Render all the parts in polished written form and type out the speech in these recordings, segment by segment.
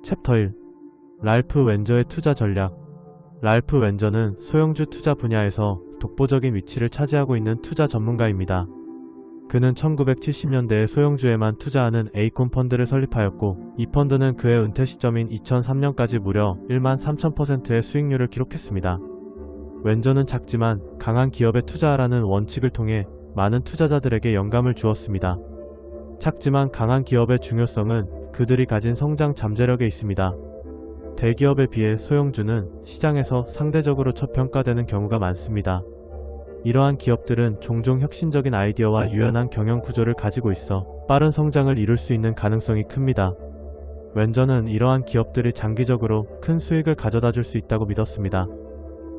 챕터 1. 랄프 웬저의 투자 전략. 랄프 웬저는 소형주 투자 분야에서 독보적인 위치를 차지하고 있는 투자 전문가입니다. 그는 1970년대에 소형주에만 투자하는 에이콘 펀드를 설립하였고, 이 펀드는 그의 은퇴 시점인 2003년까지 무려 13,000%의 수익률을 기록했습니다. 웬저는 작지만 강한 기업에 투자하라는 원칙을 통해 많은 투자자들에게 영감을 주었습니다. 작지만 강한 기업의 중요성은 그들이 가진 성장 잠재력에 있습니다. 대기업에 비해 소형주는 시장에서 상대적으로 저평가되는 경우가 많습니다. 이러한 기업들은 종종 혁신적인 아이디어와 유연한 경영 구조를 가지고 있어 빠른 성장을 이룰 수 있는 가능성이 큽니다. 웬저는 이러한 기업들이 장기적으로 큰 수익을 가져다 줄 수 있다고 믿었습니다.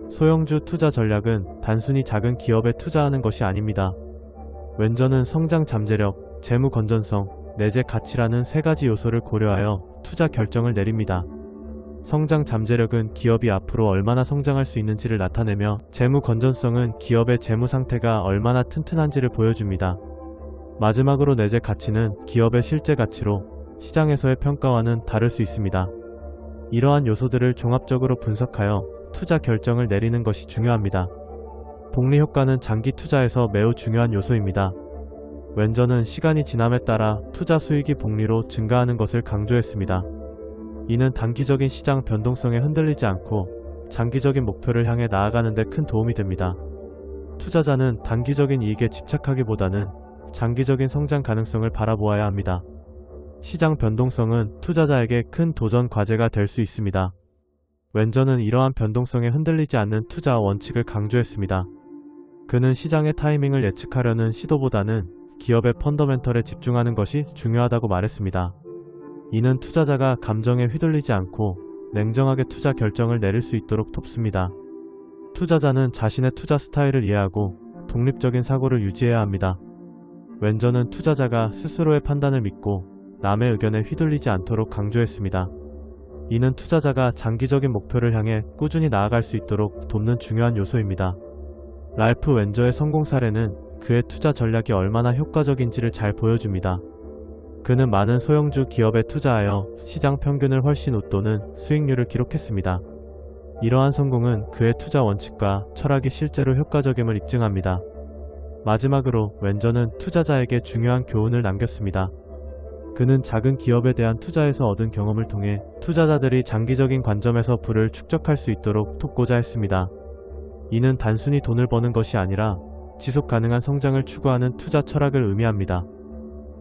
소형주 투자 전략은 단순히 작은 기업에 투자하는 것이 아닙니다. 웬저는 성장 잠재력, 재무 건전성, 내재 가치라는 세 가지 요소를 고려하여 투자 결정을 내립니다. 성장 잠재력은 기업이 앞으로 얼마나 성장할 수 있는지를 나타내며, 재무 건전성은 기업의 재무 상태가 얼마나 튼튼한지를 보여줍니다. 마지막으로 내재 가치는 기업의 실제 가치로 시장에서의 평가와는 다를 수 있습니다. 이러한 요소들을 종합적으로 분석하여 투자 결정을 내리는 것이 중요합니다. 복리 효과는 장기 투자에서 매우 중요한 요소입니다. 웬저는 시간이 지남에 따라 투자 수익이 복리로 증가하는 것을 강조했습니다. 이는 단기적인 시장 변동성에 흔들리지 않고 장기적인 목표를 향해 나아가는 데 큰 도움이 됩니다. 투자자는 단기적인 이익에 집착하기보다는 장기적인 성장 가능성을 바라보아야 합니다. 시장 변동성은 투자자에게 큰 도전 과제가 될 수 있습니다. 웬저는 이러한 변동성에 흔들리지 않는 투자 원칙을 강조했습니다. 그는 시장의 타이밍을 예측하려는 시도보다는 기업의 펀더멘털에 집중하는 것이 중요하다고 말했습니다. 이는 투자자가 감정에 휘둘리지 않고 냉정하게 투자 결정을 내릴 수 있도록 돕습니다. 투자자는 자신의 투자 스타일을 이해하고 독립적인 사고를 유지해야 합니다. 웬저는 투자자가 스스로의 판단을 믿고 남의 의견에 휘둘리지 않도록 강조했습니다. 이는 투자자가 장기적인 목표를 향해 꾸준히 나아갈 수 있도록 돕는 중요한 요소입니다. 랄프 웬저의 성공 사례는 그의 투자 전략이 얼마나 효과적인지를 잘 보여줍니다. 그는 많은 소형주 기업에 투자하여 시장 평균을 훨씬 웃도는 수익률을 기록했습니다. 이러한 성공은 그의 투자 원칙과 철학이 실제로 효과적임을 입증합니다. 마지막으로 웬저는 투자자에게 중요한 교훈을 남겼습니다. 그는 작은 기업에 대한 투자에서 얻은 경험을 통해 투자자들이 장기적인 관점에서 부를 축적할 수 있도록 돕고자 했습니다. 이는 단순히 돈을 버는 것이 아니라 지속 가능한 성장을 추구하는 투자 철학을 의미합니다.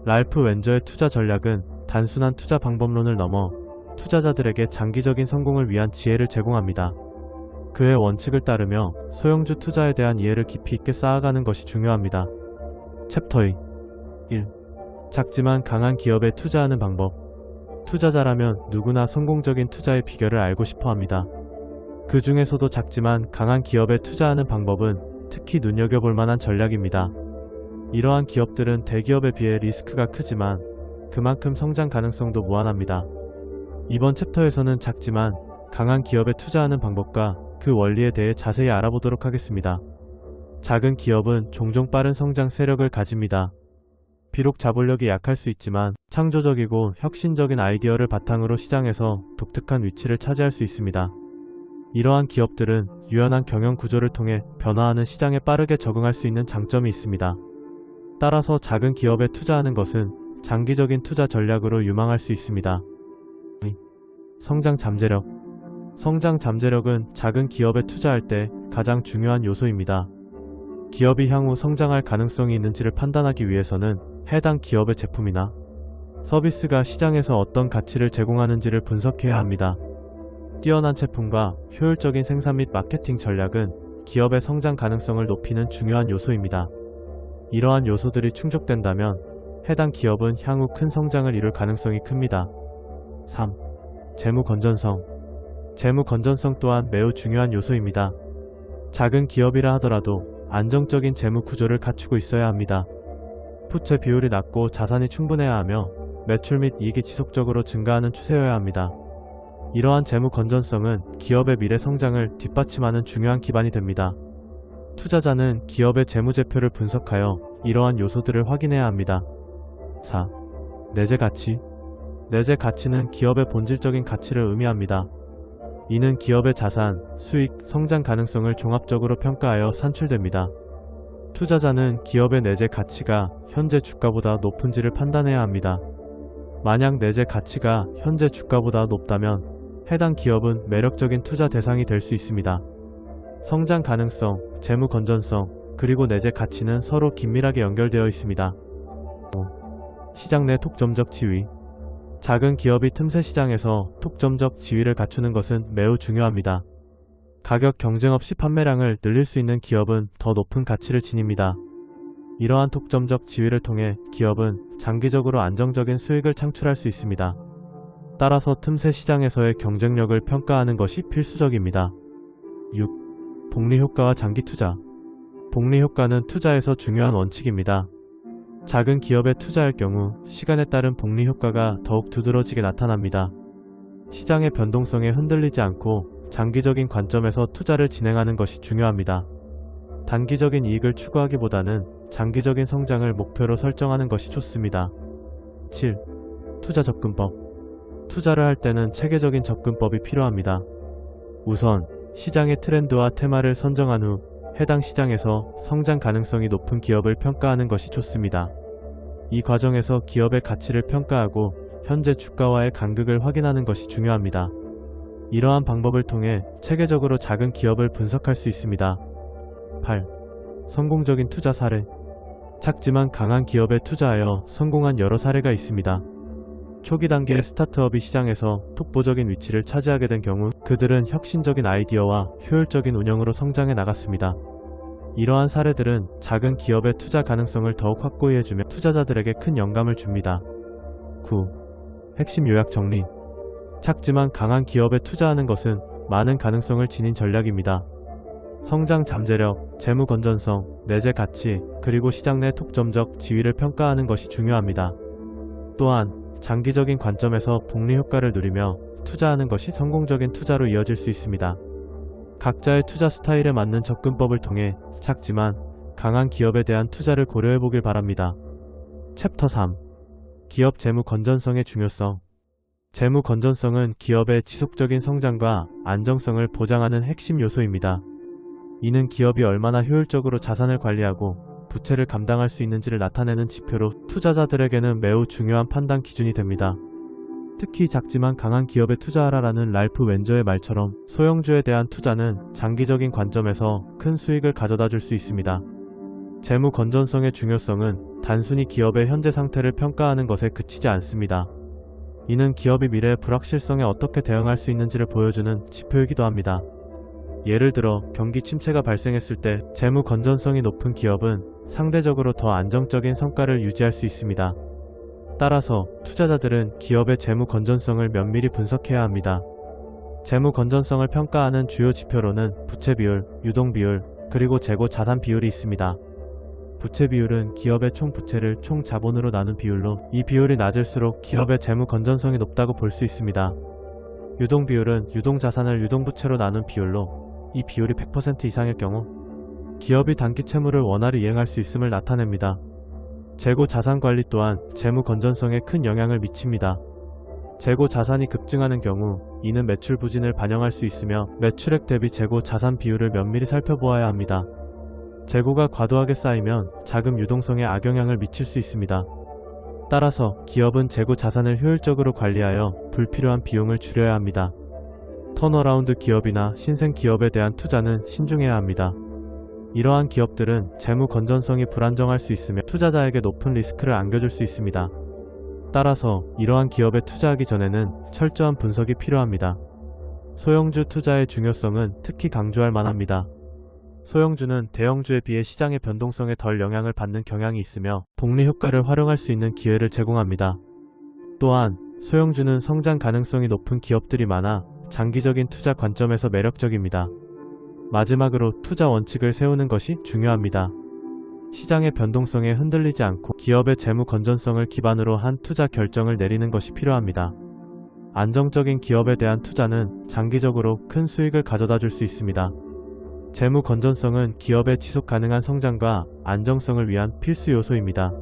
랄프 웬저의 투자 전략은 단순한 투자 방법론을 넘어 투자자들에게 장기적인 성공을 위한 지혜를 제공합니다. 그의 원칙을 따르며 소형주 투자에 대한 이해를 깊이 있게 쌓아가는 것이 중요합니다. 챕터 2. 1. 작지만 강한 기업에 투자하는 방법. 투자자라면 누구나 성공적인 투자의 비결을 알고 싶어 합니다. 그 중에서도 작지만 강한 기업에 투자하는 방법은 특히 눈여겨볼 만한 전략입니다. 이러한 기업들은 대기업에 비해 리스크가 크지만 그만큼 성장 가능성도 무한합니다. 이번 챕터에서는 작지만 강한 기업에 투자하는 방법과 그 원리에 대해 자세히 알아보도록 하겠습니다. 작은 기업은 종종 빠른 성장 세력을 가집니다. 비록 자본력이 약할 수 있지만 창조적이고 혁신적인 아이디어를 바탕으로 시장에서 독특한 위치를 차지할 수 있습니다. 이러한 기업들은 유연한 경영 구조를 통해 변화하는 시장에 빠르게 적응할 수 있는 장점이 있습니다. 따라서 작은 기업에 투자하는 것은 장기적인 투자 전략으로 유망할 수 있습니다. 성장 잠재력. 성장 잠재력은 작은 기업에 투자할 때 가장 중요한 요소입니다. 기업이 향후 성장할 가능성이 있는지를 판단하기 위해서는 해당 기업의 제품이나 서비스가 시장에서 어떤 가치를 제공하는지를 분석해야 합니다. 뛰어난 제품과 효율적인 생산 및 마케팅 전략은 기업의 성장 가능성을 높이는 중요한 요소입니다. 이러한 요소들이 충족된다면 해당 기업은 향후 큰 성장을 이룰 가능성이 큽니다. 3. 재무 건전성. 재무 건전성 또한 매우 중요한 요소입니다. 작은 기업이라 하더라도 안정적인 재무 구조를 갖추고 있어야 합니다. 부채 비율이 낮고 자산이 충분해야 하며 매출 및 이익이 지속적으로 증가하는 추세여야 합니다. 이러한 재무 건전성은 기업의 미래 성장을 뒷받침하는 중요한 기반이 됩니다. 투자자는 기업의 재무제표를 분석하여 이러한 요소들을 확인해야 합니다. 4. 내재 가치. 내재 가치는 기업의 본질적인 가치를 의미합니다. 이는 기업의 자산, 수익, 성장 가능성을 종합적으로 평가하여 산출됩니다. 투자자는 기업의 내재 가치가 현재 주가보다 높은지를 판단해야 합니다. 만약 내재 가치가 현재 주가보다 높다면 해당 기업은 매력적인 투자 대상이 될 수 있습니다. 성장 가능성, 재무 건전성, 그리고 내재 가치는 서로 긴밀하게 연결되어 있습니다. 시장 내 독점적 지위. 작은 기업이 틈새 시장에서 독점적 지위를 갖추는 것은 매우 중요합니다. 가격 경쟁 없이 판매량을 늘릴 수 있는 기업은 더 높은 가치를 지닙니다. 이러한 독점적 지위를 통해 기업은 장기적으로 안정적인 수익을 창출할 수 있습니다. 따라서 틈새 시장에서의 경쟁력을 평가하는 것이 필수적입니다. 6. 복리 효과와 장기 투자. 복리 효과는 투자에서 중요한 원칙입니다. 작은 기업에 투자할 경우 시간에 따른 복리 효과가 더욱 두드러지게 나타납니다. 시장의 변동성에 흔들리지 않고 장기적인 관점에서 투자를 진행하는 것이 중요합니다. 단기적인 이익을 추구하기보다는 장기적인 성장을 목표로 설정하는 것이 좋습니다. 7. 투자 접근법. 투자를 할 때는 체계적인 접근법이 필요합니다. 우선 시장의 트렌드와 테마를 선정한 후 해당 시장에서 성장 가능성이 높은 기업을 평가하는 것이 좋습니다. 이 과정에서 기업의 가치를 평가하고 현재 주가와의 간극을 확인하는 것이 중요합니다. 이러한 방법을 통해 체계적으로 작은 기업을 분석할 수 있습니다. 8. 성공적인 투자 사례. 작지만 강한 기업에 투자하여 성공한 여러 사례가 있습니다. 초기 단계의 스타트업이 시장에서 독보적인 위치를 차지하게 된 경우 그들은 혁신적인 아이디어와 효율적인 운영으로 성장해 나갔습니다. 이러한 사례들은 작은 기업의 투자 가능성을 더욱 확고히 해주며 투자자들에게 큰 영감을 줍니다. 9. 핵심 요약 정리. 작지만 강한 기업에 투자하는 것은 많은 가능성을 지닌 전략입니다. 성장 잠재력, 재무 건전성, 내재 가치, 그리고 시장 내 독점적 지위를 평가하는 것이 중요합니다. 또한 장기적인 관점에서 복리 효과를 누리며 투자하는 것이 성공적인 투자로 이어질 수 있습니다. 각자의 투자 스타일에 맞는 접근법을 통해 작지만 강한 기업에 대한 투자를 고려해보길 바랍니다. 챕터 3. 기업 재무 건전성의 중요성. 재무 건전성은 기업의 지속적인 성장과 안정성을 보장하는 핵심 요소입니다. 이는 기업이 얼마나 효율적으로 자산을 관리하고 부채를 감당할 수 있는지를 나타내는 지표로 투자자들에게는 매우 중요한 판단 기준이 됩니다. 특히 작지만 강한 기업에 투자하라라는 랄프 웬저의 말처럼 소형주에 대한 투자는 장기적인 관점에서 큰 수익을 가져다 줄 수 있습니다. 재무 건전성의 중요성은 단순히 기업의 현재 상태를 평가하는 것에 그치지 않습니다. 이는 기업이 미래의 불확실성에 어떻게 대응할 수 있는지를 보여주는 지표이기도 합니다. 예를 들어 경기 침체가 발생했을 때 재무 건전성이 높은 기업은 상대적으로 더 안정적인 성과를 유지할 수 있습니다. 따라서 투자자들은 기업의 재무 건전성을 면밀히 분석해야 합니다. 재무 건전성을 평가하는 주요 지표로는 부채 비율, 유동 비율, 그리고 재고 자산 비율이 있습니다. 부채 비율은 기업의 총 부채를 총 자본으로 나눈 비율로 이 비율이 낮을수록 기업의 재무 건전성이 높다고 볼 수 있습니다. 유동 비율은 유동 자산을 유동 부채로 나눈 비율로 이 비율이 100% 이상일 경우 기업이 단기 채무를 원활히 이행할 수 있음을 나타냅니다. 재고 자산 관리 또한 재무 건전성에 큰 영향을 미칩니다. 재고 자산이 급증하는 경우 이는 매출 부진을 반영할 수 있으며 매출액 대비 재고 자산 비율을 면밀히 살펴보아야 합니다. 재고가 과도하게 쌓이면 자금 유동성에 악영향을 미칠 수 있습니다. 따라서 기업은 재고 자산을 효율적으로 관리하여 불필요한 비용을 줄여야 합니다. 턴어라운드 기업이나 신생 기업에 대한 투자는 신중해야 합니다. 이러한 기업들은 재무 건전성이 불안정할 수 있으며 투자자에게 높은 리스크를 안겨줄 수 있습니다. 따라서 이러한 기업에 투자하기 전에는 철저한 분석이 필요합니다. 소형주 투자의 중요성은 특히 강조할 만합니다. 소형주는 대형주에 비해 시장의 변동성에 덜 영향을 받는 경향이 있으며 복리 효과를 활용할 수 있는 기회를 제공합니다. 또한 소형주는 성장 가능성이 높은 기업들이 많아 장기적인 투자 관점에서 매력적입니다. 마지막으로 투자 원칙을 세우는 것이 중요합니다. 시장의 변동성에 흔들리지 않고 기업의 재무 건전성을 기반으로 한 투자 결정을 내리는 것이 필요합니다. 안정적인 기업에 대한 투자는 장기적으로 큰 수익을 가져다 줄 수 있습니다. 재무 건전성은 기업의 지속 가능한 성장과 안정성을 위한 필수 요소입니다.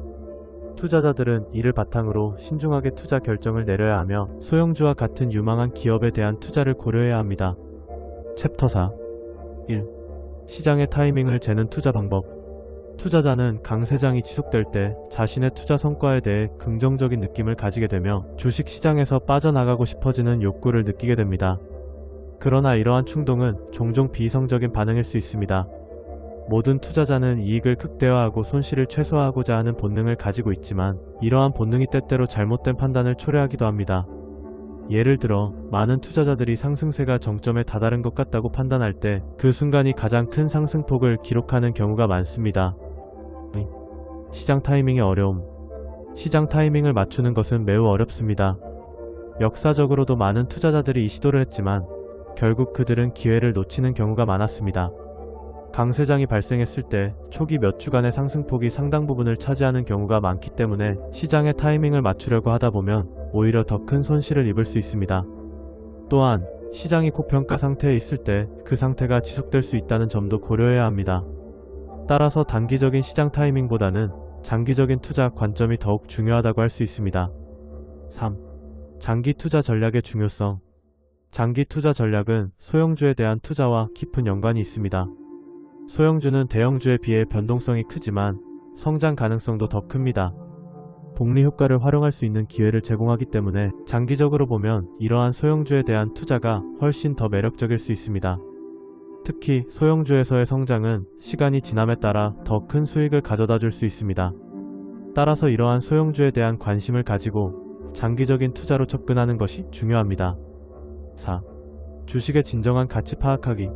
투자자들은 이를 바탕으로 신중하게 투자 결정을 내려야 하며 소형주와 같은 유망한 기업에 대한 투자를 고려해야 합니다. 챕터 4. 1. 시장의 타이밍을 재는 투자 방법. 투자자는 강세장이 지속될 때 자신의 투자 성과에 대해 긍정적인 느낌을 가지게 되며 주식시장에서 빠져나가고 싶어지는 욕구를 느끼게 됩니다. 그러나 이러한 충동은 종종 비이성적인 반응일 수 있습니다. 모든 투자자는 이익을 극대화하고 손실을 최소화하고자 하는 본능을 가지고 있지만 이러한 본능이 때때로 잘못된 판단을 초래하기도 합니다. 예를 들어 많은 투자자들이 상승세가 정점에 다다른 것 같다고 판단할 때 그 순간이 가장 큰 상승폭을 기록하는 경우가 많습니다. 시장 타이밍의 어려움. 시장 타이밍을 맞추는 것은 매우 어렵습니다. 역사적으로도 많은 투자자들이 이 시도를 했지만 결국 그들은 기회를 놓치는 경우가 많았습니다. 강세장이 발생했을 때 초기 몇 주간의 상승폭이 상당 부분을 차지하는 경우가 많기 때문에 시장의 타이밍을 맞추려고 하다 보면 오히려 더 큰 손실을 입을 수 있습니다. 또한 시장이 고평가 상태에 있을 때 그 상태가 지속될 수 있다는 점도 고려해야 합니다. 따라서 단기적인 시장 타이밍보다는 장기적인 투자 관점이 더욱 중요하다고 할 수 있습니다. 3. 장기 투자 전략의 중요성. 장기 투자 전략은 소형주에 대한 투자와 깊은 연관이 있습니다. 소형주는 대형주에 비해 변동성이 크지만 성장 가능성도 더 큽니다. 복리 효과를 활용할 수 있는 기회를 제공하기 때문에 장기적으로 보면 이러한 소형주에 대한 투자가 훨씬 더 매력적일 수 있습니다. 특히 소형주에서의 성장은 시간이 지남에 따라 더 큰 수익을 가져다 줄 수 있습니다. 따라서 이러한 소형주에 대한 관심을 가지고 장기적인 투자로 접근하는 것이 중요합니다. 4. 주식의 진정한 가치 파악하기.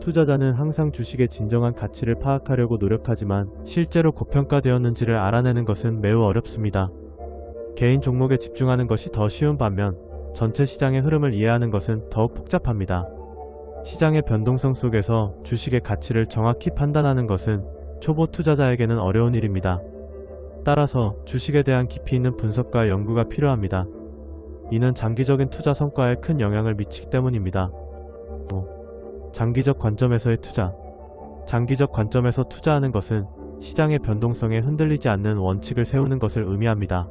투자자는 항상 주식의 진정한 가치를 파악하려고 노력하지만 실제로 고평가되었는지를 알아내는 것은 매우 어렵습니다. 개인 종목에 집중하는 것이 더 쉬운 반면 전체 시장의 흐름을 이해하는 것은 더욱 복잡합니다. 시장의 변동성 속에서 주식의 가치를 정확히 판단하는 것은 초보 투자자에게는 어려운 일입니다. 따라서 주식에 대한 깊이 있는 분석과 연구가 필요합니다. 이는 장기적인 투자 성과에 큰 영향을 미치기 때문입니다. 5. 장기적 관점에서의 투자. 장기적 관점에서 투자하는 것은 시장의 변동성에 흔들리지 않는 원칙을 세우는 것을 의미합니다.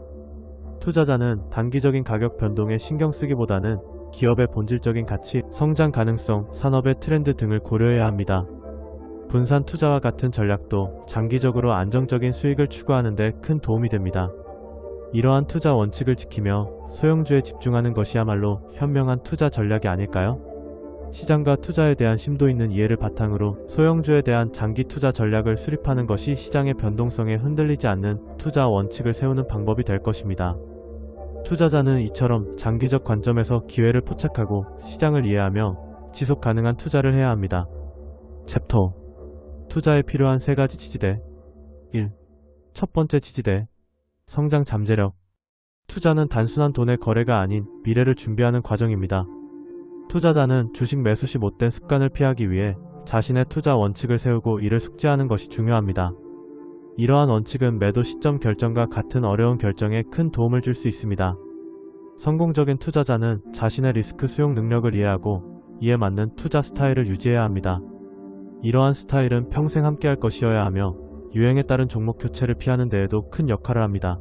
투자자는 단기적인 가격 변동에 신경 쓰기보다는 기업의 본질적인 가치, 성장 가능성, 산업의 트렌드 등을 고려해야 합니다. 분산 투자와 같은 전략도 장기적으로 안정적인 수익을 추구하는 데 큰 도움이 됩니다. 이러한 투자 원칙을 지키며 소형주에 집중하는 것이야말로 현명한 투자 전략이 아닐까요? 시장과 투자에 대한 심도 있는 이해를 바탕으로 소형주에 대한 장기 투자 전략을 수립하는 것이 시장의 변동성에 흔들리지 않는 투자 원칙을 세우는 방법이 될 것입니다. 투자자는 이처럼 장기적 관점에서 기회를 포착하고 시장을 이해하며 지속 가능한 투자를 해야 합니다. 챕터 5. 투자에 필요한 3가지 지지대. 1. 첫 번째 지지대. 성장 잠재력. 투자는 단순한 돈의 거래가 아닌 미래를 준비하는 과정입니다. 투자자는 주식 매수 시 못된 습관을 피하기 위해 자신의 투자 원칙을 세우고 이를 숙지하는 것이 중요합니다. 이러한 원칙은 매도 시점 결정과 같은 어려운 결정에 큰 도움을 줄 수 있습니다. 성공적인 투자자는 자신의 리스크 수용 능력을 이해하고 이에 맞는 투자 스타일을 유지해야 합니다. 이러한 스타일은 평생 함께할 것이어야 하며 유행에 따른 종목 교체를 피하는 데에도 큰 역할을 합니다.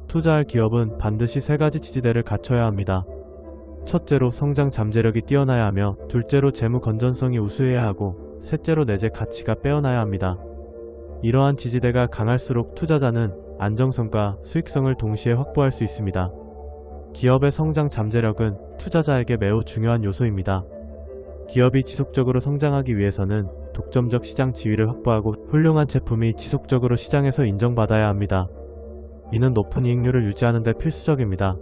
투자할 기업은 반드시 3가지 지지대를 갖춰야 합니다. 첫째로 성장 잠재력이 뛰어나야 하며, 둘째로 재무 건전성이 우수해야 하고, 셋째로 내재 가치가 빼어나야 합니다. 이러한 지지대가 강할수록 투자자는 안정성과 수익성을 동시에 확보할 수 있습니다. 기업의 성장 잠재력은 투자자에게 매우 중요한 요소입니다. 기업이 지속적으로 성장하기 위해서는 독점적 시장 지위를 확보하고 훌륭한 제품이 지속적으로 시장에서 인정받아야 합니다. 이는 높은 이익률을 유지하는 데 필수적입니다.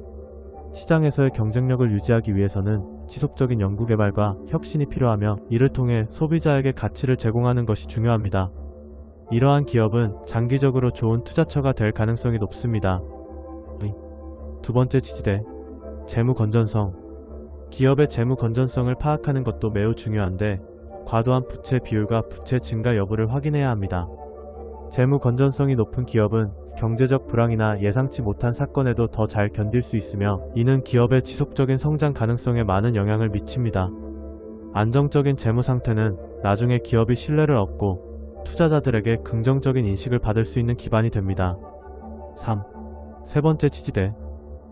시장에서의 경쟁력을 유지하기 위해서는 지속적인 연구개발과 혁신이 필요하며 이를 통해 소비자에게 가치를 제공하는 것이 중요합니다. 이러한 기업은 장기적으로 좋은 투자처가 될 가능성이 높습니다. 두 번째 지지대, 재무 건전성. 기업의 재무 건전성을 파악하는 것도 매우 중요한데 과도한 부채 비율과 부채 증가 여부를 확인해야 합니다. 재무 건전성이 높은 기업은 경제적 불황이나 예상치 못한 사건에도 더 잘 견딜 수 있으며 이는 기업의 지속적인 성장 가능성에 많은 영향을 미칩니다. 안정적인 재무 상태는 나중에 기업이 신뢰를 얻고 투자자들에게 긍정적인 인식을 받을 수 있는 기반이 됩니다. 3. 세 번째 지지대,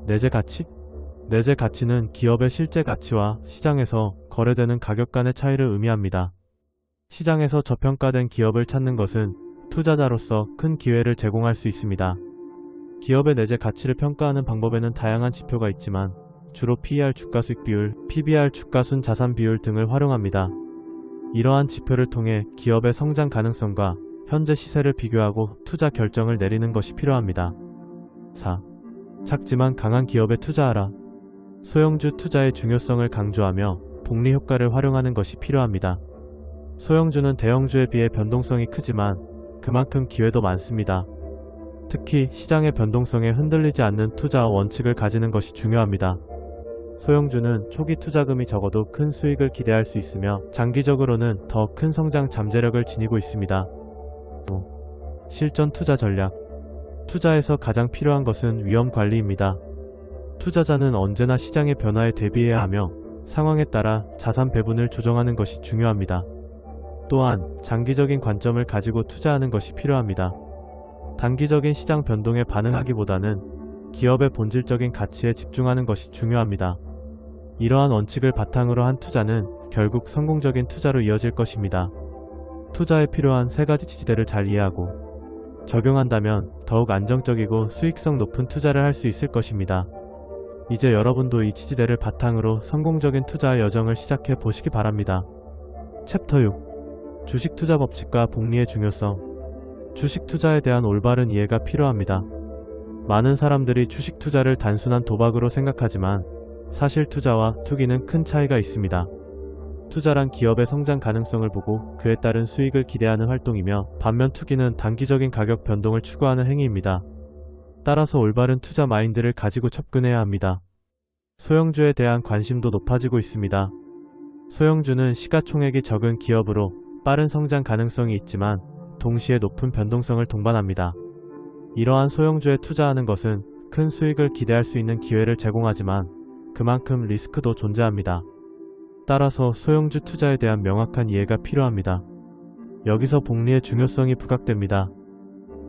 내재 가치. 내재 가치는 기업의 실제 가치와 시장에서 거래되는 가격 간의 차이를 의미합니다. 시장에서 저평가된 기업을 찾는 것은 투자자로서 큰 기회를 제공할 수 있습니다. 기업의 내재 가치를 평가하는 방법에는 다양한 지표가 있지만 주로 PER 주가수익 비율, PBR 주가순 자산 비율 등을 활용합니다. 이러한 지표를 통해 기업의 성장 가능성과 현재 시세를 비교하고 투자 결정을 내리는 것이 필요합니다. 4. 작지만 강한 기업에 투자하라. 소형주 투자의 중요성을 강조하며 복리 효과를 활용하는 것이 필요합니다. 소형주는 대형주에 비해 변동성이 크지만 그만큼 기회도 많습니다. 특히 시장의 변동성에 흔들리지 않는 투자 원칙을 가지는 것이 중요합니다. 소형주는 초기 투자금이 적어도 큰 수익을 기대할 수 있으며 장기적으로는 더 큰 성장 잠재력을 지니고 있습니다. 5. 실전 투자 전략. 투자에서 가장 필요한 것은 위험 관리입니다. 투자자는 언제나 시장의 변화에 대비해야 하며 상황에 따라 자산 배분을 조정하는 것이 중요합니다. 또한 장기적인 관점을 가지고 투자하는 것이 필요합니다. 단기적인 시장 변동에 반응하기보다는 기업의 본질적인 가치에 집중하는 것이 중요합니다. 이러한 원칙을 바탕으로 한 투자는 결국 성공적인 투자로 이어질 것입니다. 투자에 필요한 세 가지 지지대를 잘 이해하고 적용한다면 더욱 안정적이고 수익성 높은 투자를 할 수 있을 것입니다. 이제 여러분도 이 지지대를 바탕으로 성공적인 투자 여정을 시작해 보시기 바랍니다. 챕터 6. 주식 투자 법칙과 복리의 중요성. 주식 투자에 대한 올바른 이해가 필요합니다. 많은 사람들이 주식 투자를 단순한 도박으로 생각하지만 사실 투자와 투기는 큰 차이가 있습니다. 투자란 기업의 성장 가능성을 보고 그에 따른 수익을 기대하는 활동이며 반면 투기는 단기적인 가격 변동을 추구하는 행위입니다. 따라서 올바른 투자 마인드를 가지고 접근해야 합니다. 소형주에 대한 관심도 높아지고 있습니다. 소형주는 시가총액이 적은 기업으로 빠른 성장 가능성이 있지만 동시에 높은 변동성을 동반합니다. 이러한 소형주에 투자하는 것은 큰 수익을 기대할 수 있는 기회를 제공하지만 그만큼 리스크도 존재합니다. 따라서 소형주 투자에 대한 명확한 이해가 필요합니다. 여기서 복리의 중요성이 부각됩니다.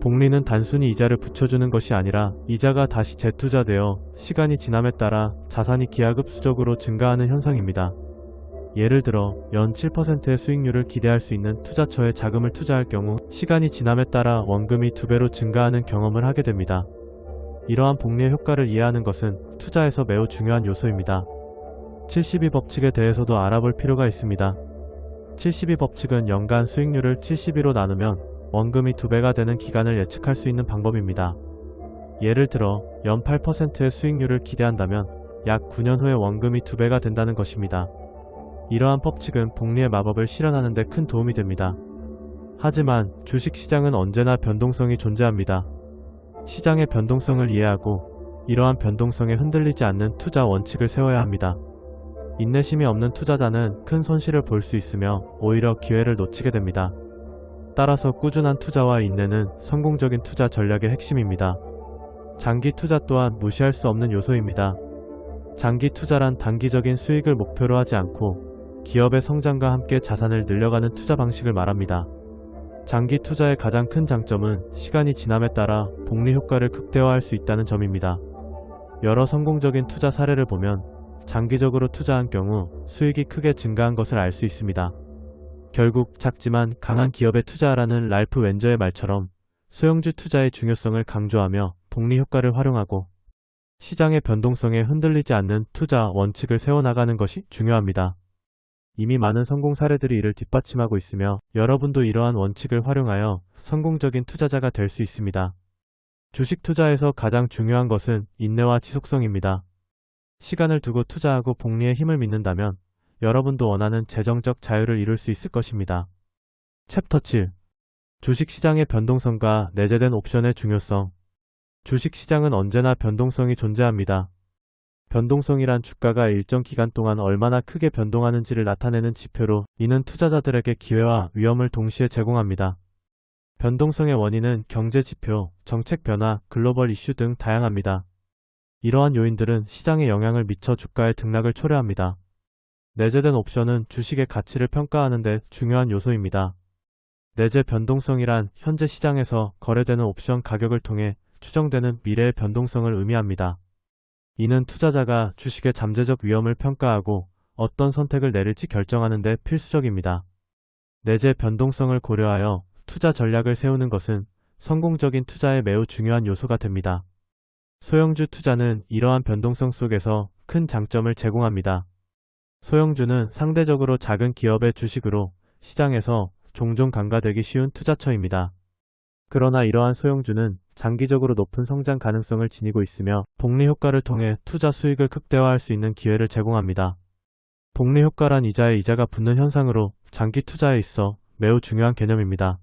복리는 단순히 이자를 붙여주는 것이 아니라 이자가 다시 재투자되어 시간이 지남에 따라 자산이 기하급수적으로 증가하는 현상입니다. 예를 들어 연 7%의 수익률을 기대할 수 있는 투자처에 자금을 투자할 경우 시간이 지남에 따라 원금이 2배로 증가하는 경험을 하게 됩니다. 이러한 복리의 효과를 이해하는 것은 투자에서 매우 중요한 요소입니다. 72법칙에 대해서도 알아볼 필요가 있습니다. 72법칙은 연간 수익률을 72로 나누면 원금이 2배가 되는 기간을 예측할 수 있는 방법입니다. 예를 들어 연 8%의 수익률을 기대한다면 약 9년 후에 원금이 2배가 된다는 것입니다. 이러한 법칙은 복리의 마법을 실현하는 데 큰 도움이 됩니다. 하지만 주식시장은 언제나 변동성이 존재합니다. 시장의 변동성을 이해하고 이러한 변동성에 흔들리지 않는 투자 원칙을 세워야 합니다. 인내심이 없는 투자자는 큰 손실을 볼 수 있으며 오히려 기회를 놓치게 됩니다. 따라서 꾸준한 투자와 인내는 성공적인 투자 전략의 핵심입니다. 장기 투자 또한 무시할 수 없는 요소입니다. 장기 투자란 단기적인 수익을 목표로 하지 않고 기업의 성장과 함께 자산을 늘려가는 투자 방식을 말합니다. 장기 투자의 가장 큰 장점은 시간이 지남에 따라 복리 효과를 극대화할 수 있다는 점입니다. 여러 성공적인 투자 사례를 보면 장기적으로 투자한 경우 수익이 크게 증가한 것을 알 수 있습니다. 결국 작지만 강한 기업에 투자하라는 랄프 웬저의 말처럼 소형주 투자의 중요성을 강조하며 복리 효과를 활용하고 시장의 변동성에 흔들리지 않는 투자 원칙을 세워나가는 것이 중요합니다. 이미 많은 성공 사례들이 이를 뒷받침하고 있으며 여러분도 이러한 원칙을 활용하여 성공적인 투자자가 될 수 있습니다. 주식 투자에서 가장 중요한 것은 인내와 지속성입니다. 시간을 두고 투자하고 복리의 힘을 믿는다면 여러분도 원하는 재정적 자유를 이룰 수 있을 것입니다. 챕터 7. 주식시장의 변동성과 내재된 옵션의 중요성. 주식시장은 언제나 변동성이 존재합니다. 변동성이란 주가가 일정 기간 동안 얼마나 크게 변동하는지를 나타내는 지표로 이는 투자자들에게 기회와 위험을 동시에 제공합니다. 변동성의 원인은 경제지표, 정책 변화, 글로벌 이슈 등 다양합니다. 이러한 요인들은 시장에 영향을 미쳐 주가의 등락을 초래합니다. 내재된 옵션은 주식의 가치를 평가하는 데 중요한 요소입니다. 내재 변동성이란 현재 시장에서 거래되는 옵션 가격을 통해 추정되는 미래의 변동성을 의미합니다. 이는 투자자가 주식의 잠재적 위험을 평가하고 어떤 선택을 내릴지 결정하는 데 필수적입니다. 내재 변동성을 고려하여 투자 전략을 세우는 것은 성공적인 투자에 매우 중요한 요소가 됩니다. 소형주 투자는 이러한 변동성 속에서 큰 장점을 제공합니다. 소형주는 상대적으로 작은 기업의 주식으로 시장에서 종종 간과되기 쉬운 투자처입니다. 그러나 이러한 소형주는 장기적으로 높은 성장 가능성을 지니고 있으며 복리 효과를 통해 투자 수익을 극대화할 수 있는 기회를 제공합니다. 복리 효과란 이자에 이자가 붙는 현상으로 장기 투자에 있어 매우 중요한 개념입니다.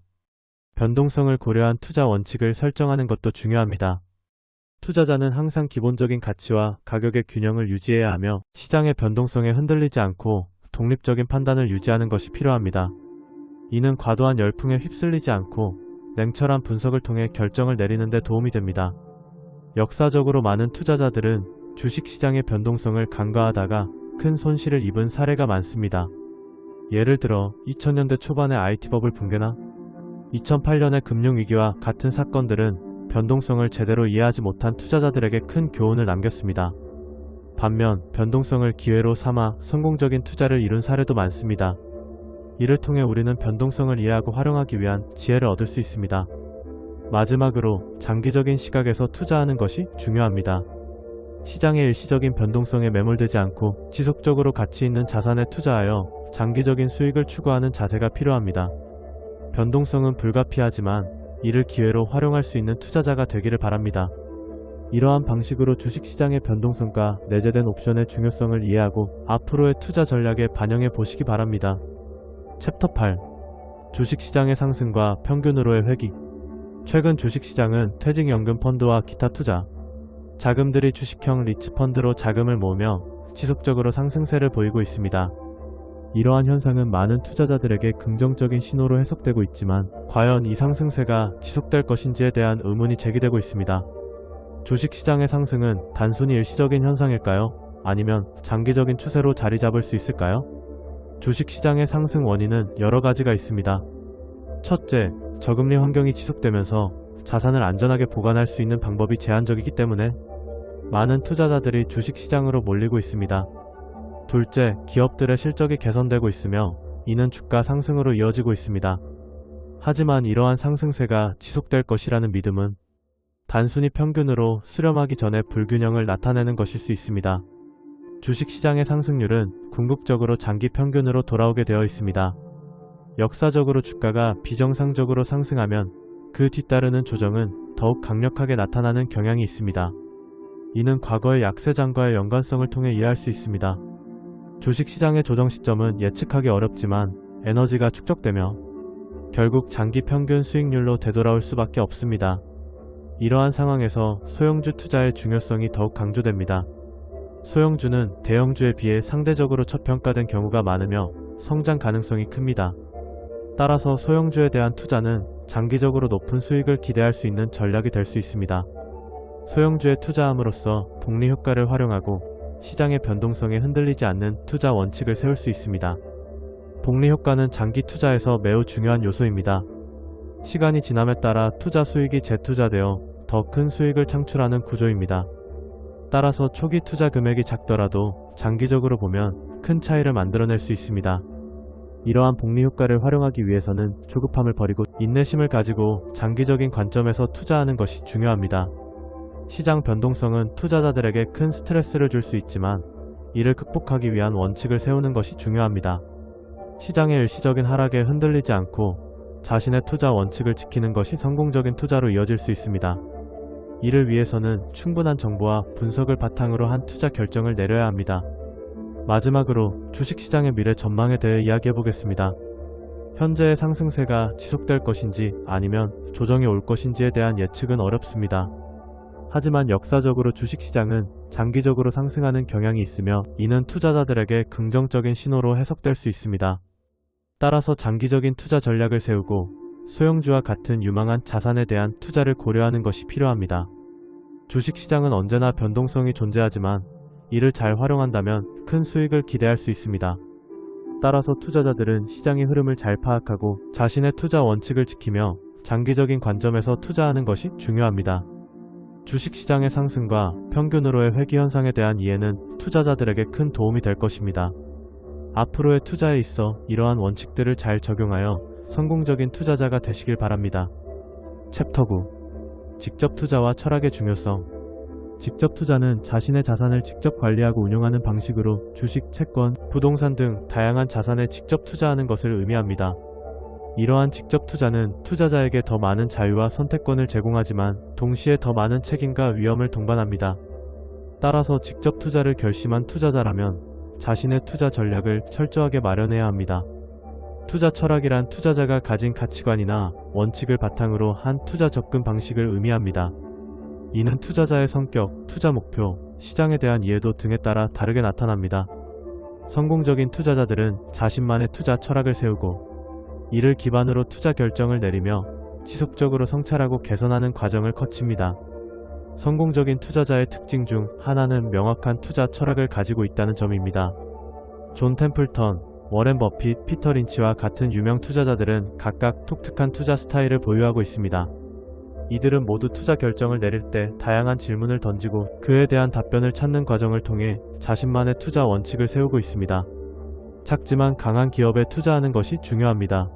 변동성을 고려한 투자 원칙을 설정하는 것도 중요합니다. 투자자는 항상 기본적인 가치와 가격의 균형을 유지해야 하며 시장의 변동성에 흔들리지 않고 독립적인 판단을 유지하는 것이 필요합니다. 이는 과도한 열풍에 휩쓸리지 않고 냉철한 분석을 통해 결정을 내리는 데 도움이 됩니다. 역사적으로 많은 투자자들은 주식시장의 변동성을 간과하다가 큰 손실을 입은 사례가 많습니다. 예를 들어 2000년대 초반의 IT버블 붕괴나 2008년의 금융위기와 같은 사건들은 변동성을 제대로 이해하지 못한 투자자들에게 큰 교훈을 남겼습니다. 반면 변동성을 기회로 삼아 성공적인 투자를 이룬 사례도 많습니다. 이를 통해 우리는 변동성을 이해하고 활용하기 위한 지혜를 얻을 수 있습니다. 마지막으로 장기적인 시각에서 투자하는 것이 중요합니다. 시장의 일시적인 변동성에 매몰되지 않고 지속적으로 가치 있는 자산에 투자하여 장기적인 수익을 추구하는 자세가 필요합니다. 변동성은 불가피하지만 이를 기회로 활용할 수 있는 투자자가 되기를 바랍니다. 이러한 방식으로 주식시장의 변동성과 내재된 옵션의 중요성을 이해하고 앞으로의 투자 전략에 반영해 보시기 바랍니다. 챕터 8. 주식시장의 상승과 평균으로의 회귀. 최근 주식시장은 퇴직연금 펀드와 기타 투자 자금들이 주식형 리츠펀드로 자금을 모으며 지속적으로 상승세를 보이고 있습니다. 이러한 현상은 많은 투자자들에게 긍정적인 신호로 해석되고 있지만 과연 이 상승세가 지속될 것인지에 대한 의문이 제기되고 있습니다. 주식시장의 상승은 단순히 일시적인 현상일까요? 아니면 장기적인 추세로 자리 잡을 수 있을까요? 주식시장의 상승 원인은 여러 가지가 있습니다. 첫째, 저금리 환경이 지속되면서 자산을 안전하게 보관할 수 있는 방법이 제한적이기 때문에 많은 투자자들이 주식시장으로 몰리고 있습니다. 둘째, 기업들의 실적이 개선되고 있으며 이는 주가 상승으로 이어지고 있습니다. 하지만 이러한 상승세가 지속될 것이라는 믿음은 단순히 평균으로 수렴하기 전에 불균형을 나타내는 것일 수 있습니다. 주식시장의 상승률은 궁극적으로 장기 평균으로 돌아오게 되어 있습니다. 역사적으로 주가가 비정상적으로 상승하면 그 뒤따르는 조정은 더욱 강력하게 나타나는 경향이 있습니다. 이는 과거의 약세장과의 연관성을 통해 이해할 수 있습니다. 주식시장의 조정 시점은 예측하기 어렵지만 에너지가 축적되며 결국 장기 평균 수익률로 되돌아올 수밖에 없습니다. 이러한 상황에서 소형주 투자의 중요성이 더욱 강조됩니다. 소형주는 대형주에 비해 상대적으로 저평가된 경우가 많으며 성장 가능성이 큽니다. 따라서 소형주에 대한 투자는 장기적으로 높은 수익을 기대할 수 있는 전략이 될 수 있습니다. 소형주에 투자함으로써 복리 효과를 활용하고 시장의 변동성에 흔들리지 않는 투자 원칙을 세울 수 있습니다. 복리 효과는 장기 투자에서 매우 중요한 요소입니다. 시간이 지남에 따라 투자 수익이 재투자되어 더 큰 수익을 창출하는 구조입니다. 따라서 초기 투자 금액이 작더라도 장기적으로 보면 큰 차이를 만들어낼 수 있습니다. 이러한 복리 효과를 활용하기 위해서는 조급함을 버리고 인내심을 가지고 장기적인 관점에서 투자하는 것이 중요합니다. 시장 변동성은 투자자들에게 큰 스트레스를 줄 수 있지만 이를 극복하기 위한 원칙을 세우는 것이 중요합니다. 시장의 일시적인 하락에 흔들리지 않고 자신의 투자 원칙을 지키는 것이 성공적인 투자로 이어질 수 있습니다. 이를 위해서는 충분한 정보와 분석을 바탕으로 한 투자 결정을 내려야 합니다. 마지막으로 주식시장의 미래 전망에 대해 이야기해보겠습니다. 현재의 상승세가 지속될 것인지 아니면 조정이 올 것인지에 대한 예측은 어렵습니다. 하지만 역사적으로 주식시장은 장기적으로 상승하는 경향이 있으며 이는 투자자들에게 긍정적인 신호로 해석될 수 있습니다. 따라서 장기적인 투자 전략을 세우고 소형주와 같은 유망한 자산에 대한 투자를 고려하는 것이 필요합니다. 주식시장은 언제나 변동성이 존재하지만 이를 잘 활용한다면 큰 수익을 기대할 수 있습니다. 따라서 투자자들은 시장의 흐름을 잘 파악하고 자신의 투자 원칙을 지키며 장기적인 관점에서 투자하는 것이 중요합니다. 주식시장의 상승과 평균으로의 회귀 현상에 대한 이해는 투자자들에게 큰 도움이 될 것입니다. 앞으로의 투자에 있어 이러한 원칙들을 잘 적용하여 성공적인 투자자가 되시길 바랍니다. 챕터 9. 직접 투자와 철학의 중요성. 직접 투자는 자신의 자산을 직접 관리하고 운용하는 방식으로 주식, 채권, 부동산 등 다양한 자산에 직접 투자하는 것을 의미합니다. 이러한 직접 투자는 투자자에게 더 많은 자유와 선택권을 제공하지만 동시에 더 많은 책임과 위험을 동반합니다. 따라서 직접 투자를 결심한 투자자라면 자신의 투자 전략을 철저하게 마련해야 합니다. 투자 철학이란 투자자가 가진 가치관이나 원칙을 바탕으로 한 투자 접근 방식을 의미합니다. 이는 투자자의 성격, 투자 목표, 시장에 대한 이해도 등에 따라 다르게 나타납니다. 성공적인 투자자들은 자신만의 투자 철학을 세우고 이를 기반으로 투자 결정을 내리며 지속적으로 성찰하고 개선하는 과정을 거칩니다. 성공적인 투자자의 특징 중 하나는 명확한 투자 철학을 가지고 있다는 점입니다. 존 템플턴, 워렌 버핏, 피터 린치와 같은 유명 투자자들은 각각 독특한 투자 스타일을 보유하고 있습니다. 이들은 모두 투자 결정을 내릴 때 다양한 질문을 던지고 그에 대한 답변을 찾는 과정을 통해 자신만의 투자 원칙을 세우고 있습니다. 작지만 강한 기업에 투자하는 것이 중요합니다.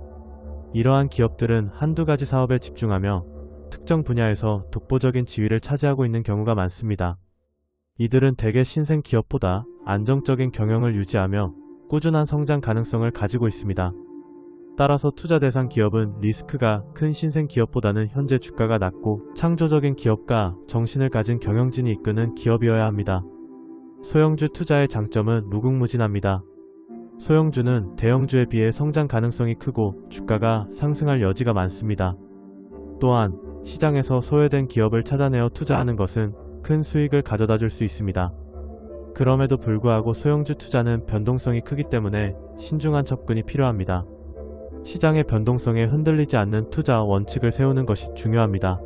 이러한 기업들은 한두 가지 사업에 집중하며 특정 분야에서 독보적인 지위를 차지하고 있는 경우가 많습니다. 이들은 대개 신생 기업보다 안정적인 경영을 유지하며 꾸준한 성장 가능성을 가지고 있습니다. 따라서 투자 대상 기업은 리스크가 큰 신생 기업보다는 현재 주가가 낮고 창조적인 기업과 정신을 가진 경영진이 이끄는 기업이어야 합니다. 소형주 투자의 장점은 무궁무진합니다. 소형주는 대형주에 비해 성장 가능성이 크고 주가가 상승할 여지가 많습니다. 또한 시장에서 소외된 기업을 찾아내어 투자하는 것은 큰 수익을 가져다 줄 수 있습니다. 그럼에도 불구하고 소형주 투자는 변동성이 크기 때문에 신중한 접근이 필요합니다. 시장의 변동성에 흔들리지 않는 투자 원칙을 세우는 것이 중요합니다.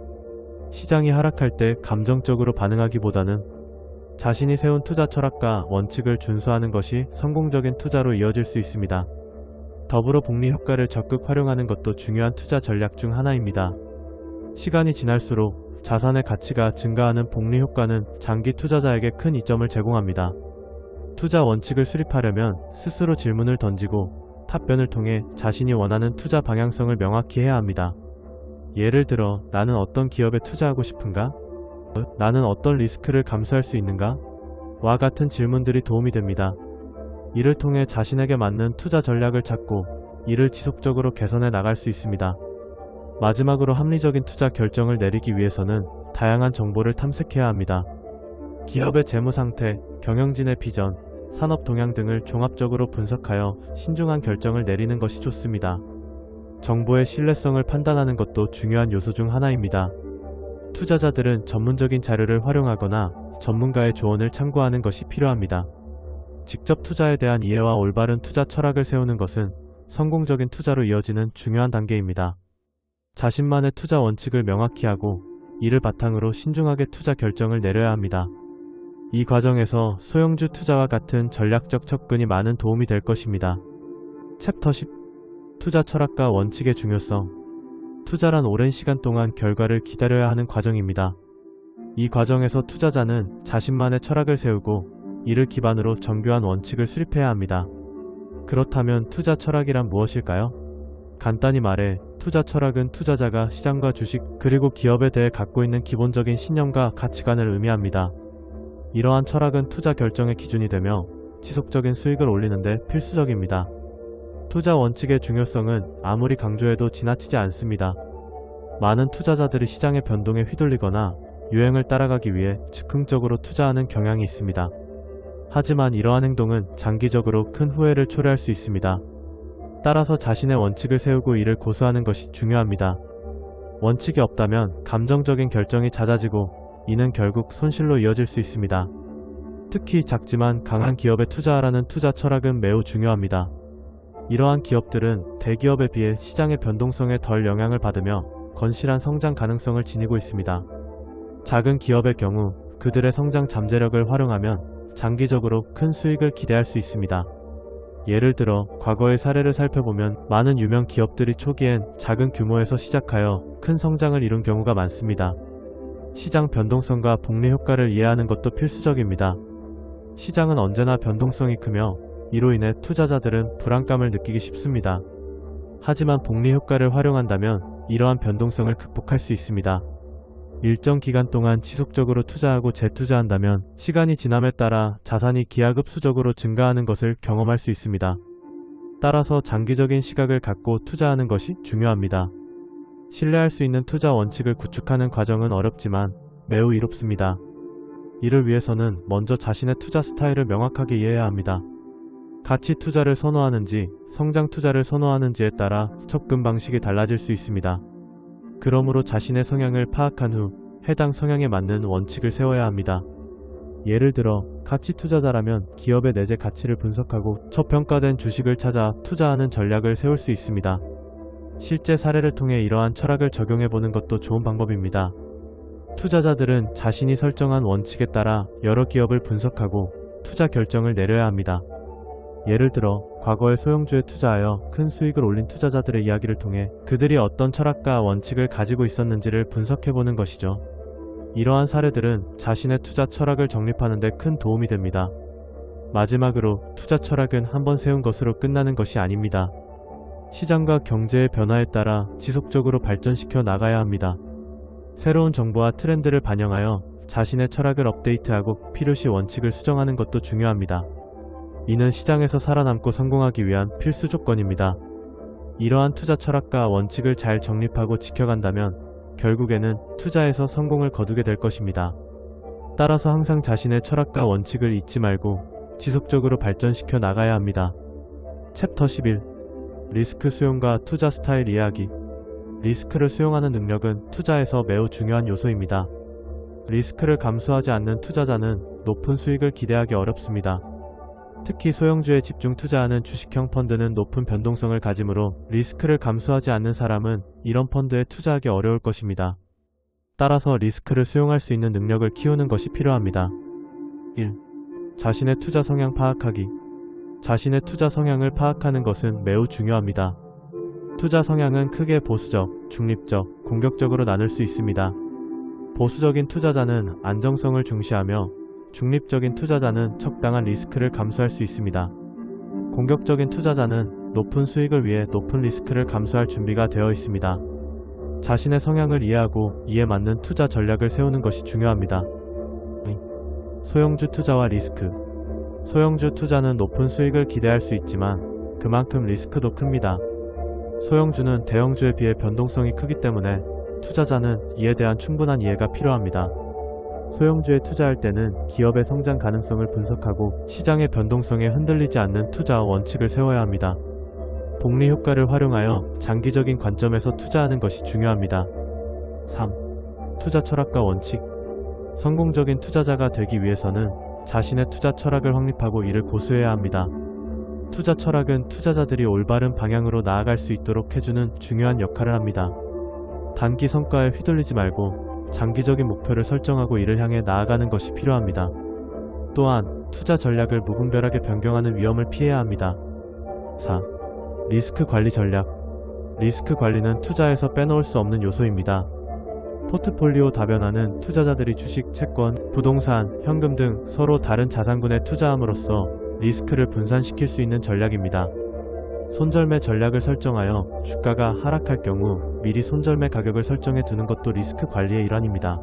시장이 하락할 때 감정적으로 반응하기보다는 자신이 세운 투자 철학과 원칙을 준수하는 것이 성공적인 투자로 이어질 수 있습니다. 더불어 복리 효과를 적극 활용하는 것도 중요한 투자 전략 중 하나입니다. 시간이 지날수록 자산의 가치가 증가하는 복리 효과는 장기 투자자에게 큰 이점을 제공합니다. 투자 원칙을 수립하려면 스스로 질문을 던지고 답변을 통해 자신이 원하는 투자 방향성을 명확히 해야 합니다. 예를 들어, 나는 어떤 기업에 투자하고 싶은가? 나는 어떤 리스크를 감수할 수 있는가? 와 같은 질문들이 도움이 됩니다. 이를 통해 자신에게 맞는 투자 전략을 찾고 이를 지속적으로 개선해 나갈 수 있습니다. 마지막으로 합리적인 투자 결정을 내리기 위해서는 다양한 정보를 탐색해야 합니다. 기업의 재무 상태, 경영진의 비전, 산업 동향 등을 종합적으로 분석하여 신중한 결정을 내리는 것이 좋습니다. 정보의 신뢰성을 판단하는 것도 중요한 요소 중 하나입니다. 투자자들은 전문적인 자료를 활용하거나 전문가의 조언을 참고하는 것이 필요합니다. 직접 투자에 대한 이해와 올바른 투자 철학을 세우는 것은 성공적인 투자로 이어지는 중요한 단계입니다. 자신만의 투자 원칙을 명확히 하고 이를 바탕으로 신중하게 투자 결정을 내려야 합니다. 이 과정에서 소형주 투자와 같은 전략적 접근이 많은 도움이 될 것입니다. 챕터 10. 투자 철학과 원칙의 중요성. 투자란 오랜 시간 동안 결과를 기다려야 하는 과정입니다. 이 과정에서 투자자는 자신만의 철학을 세우고 이를 기반으로 정교한 원칙을 수립해야 합니다. 그렇다면 투자 철학이란 무엇일까요? 간단히 말해 투자 철학은 투자자가 시장과 주식 그리고 기업에 대해 갖고 있는 기본적인 신념과 가치관을 의미합니다. 이러한 철학은 투자 결정의 기준이 되며 지속적인 수익을 올리는 데 필수적입니다. 투자 원칙의 중요성은 아무리 강조해도 지나치지 않습니다. 많은 투자자들이 시장의 변동에 휘둘리거나 유행을 따라가기 위해 즉흥적으로 투자하는 경향이 있습니다. 하지만 이러한 행동은 장기적으로 큰 후회를 초래할 수 있습니다. 따라서 자신의 원칙을 세우고 이를 고수하는 것이 중요합니다. 원칙이 없다면 감정적인 결정이 잦아지고 이는 결국 손실로 이어질 수 있습니다. 특히 작지만 강한 기업에 투자하라는 투자 철학은 매우 중요합니다. 이러한 기업들은 대기업에 비해 시장의 변동성에 덜 영향을 받으며 건실한 성장 가능성을 지니고 있습니다. 작은 기업의 경우 그들의 성장 잠재력을 활용하면 장기적으로 큰 수익을 기대할 수 있습니다. 예를 들어 과거의 사례를 살펴보면 많은 유명 기업들이 초기엔 작은 규모에서 시작하여 큰 성장을 이룬 경우가 많습니다. 시장 변동성과 복리 효과를 이해하는 것도 필수적입니다. 시장은 언제나 변동성이 크며 이로 인해 투자자들은 불안감을 느끼기 쉽습니다. 하지만 복리 효과를 활용한다면 이러한 변동성을 극복할 수 있습니다. 일정 기간 동안 지속적으로 투자하고 재투자한다면 시간이 지남에 따라 자산이 기하급수적으로 증가하는 것을 경험할 수 있습니다. 따라서 장기적인 시각을 갖고 투자하는 것이 중요합니다. 신뢰할 수 있는 투자 원칙을 구축하는 과정은 어렵지만 매우 이롭습니다. 이를 위해서는 먼저 자신의 투자 스타일을 명확하게 이해해야 합니다. 가치 투자를 선호하는지 성장 투자를 선호하는지에 따라 접근 방식이 달라질 수 있습니다. 그러므로 자신의 성향을 파악한 후 해당 성향에 맞는 원칙을 세워야 합니다. 예를 들어 가치 투자자라면 기업의 내재 가치를 분석하고 저평가된 주식을 찾아 투자하는 전략을 세울 수 있습니다. 실제 사례를 통해 이러한 철학을 적용해보는 것도 좋은 방법입니다. 투자자들은 자신이 설정한 원칙에 따라 여러 기업을 분석하고 투자 결정을 내려야 합니다. 예를 들어 과거에 소형주에 투자하여 큰 수익을 올린 투자자들의 이야기를 통해 그들이 어떤 철학과 원칙을 가지고 있었는지를 분석해보는 것이죠. 이러한 사례들은 자신의 투자 철학을 정립하는 데 큰 도움이 됩니다. 마지막으로 투자 철학은 한번 세운 것으로 끝나는 것이 아닙니다. 시장과 경제의 변화에 따라 지속적으로 발전시켜 나가야 합니다. 새로운 정보와 트렌드를 반영하여 자신의 철학을 업데이트하고 필요시 원칙을 수정하는 것도 중요합니다. 이는 시장에서 살아남고 성공하기 위한 필수 조건입니다. 이러한 투자 철학과 원칙을 잘 정립하고 지켜간다면 결국에는 투자에서 성공을 거두게 될 것입니다. 따라서 항상 자신의 철학과 원칙을 잊지 말고 지속적으로 발전시켜 나가야 합니다. 챕터 11. 리스크 수용과 투자 스타일 이해하기. 리스크를 수용하는 능력은 투자에서 매우 중요한 요소입니다. 리스크를 감수하지 않는 투자자는 높은 수익을 기대하기 어렵습니다. 특히 소형주에 집중 투자하는 주식형 펀드는 높은 변동성을 가지므로 리스크를 감수하지 않는 사람은 이런 펀드에 투자하기 어려울 것입니다. 따라서 리스크를 수용할 수 있는 능력을 키우는 것이 필요합니다. 1. 자신의 투자 성향 파악하기. 자신의 투자 성향을 파악하는 것은 매우 중요합니다. 투자 성향은 크게 보수적, 중립적, 공격적으로 나눌 수 있습니다. 보수적인 투자자는 안정성을 중시하며 중립적인 투자자는 적당한 리스크를 감수할 수 있습니다. 공격적인 투자자는 높은 수익을 위해 높은 리스크를 감수할 준비가 되어 있습니다. 자신의 성향을 이해하고 이에 맞는 투자 전략을 세우는 것이 중요합니다. 소형주 투자와 리스크. 소형주 투자는 높은 수익을 기대할 수 있지만 그만큼 리스크도 큽니다. 소형주는 대형주에 비해 변동성이 크기 때문에 투자자는 이에 대한 충분한 이해가 필요합니다. 소형주에 투자할 때는 기업의 성장 가능성을 분석하고 시장의 변동성에 흔들리지 않는 투자 원칙을 세워야 합니다. 복리 효과를 활용하여 장기적인 관점에서 투자하는 것이 중요합니다. 3. 투자 철학과 원칙. 성공적인 투자자가 되기 위해서는 자신의 투자 철학을 확립하고 이를 고수해야 합니다. 투자 철학은 투자자들이 올바른 방향으로 나아갈 수 있도록 해주는 중요한 역할을 합니다. 단기 성과에 휘둘리지 말고 장기적인 목표를 설정하고 이를 향해 나아가는 것이 필요합니다. 또한 투자 전략을 무분별하게 변경하는 위험을 피해야 합니다. 4. 리스크 관리 전략. 리스크 관리는 투자에서 빼놓을 수 없는 요소입니다. 포트폴리오 다변화는 투자자들이 주식, 채권, 부동산, 현금 등 서로 다른 자산군에 투자함으로써 리스크를 분산시킬 수 있는 전략입니다. 손절매 전략을 설정하여 주가가 하락할 경우 미리 손절매 가격을 설정해 두는 것도 리스크 관리의 일환입니다.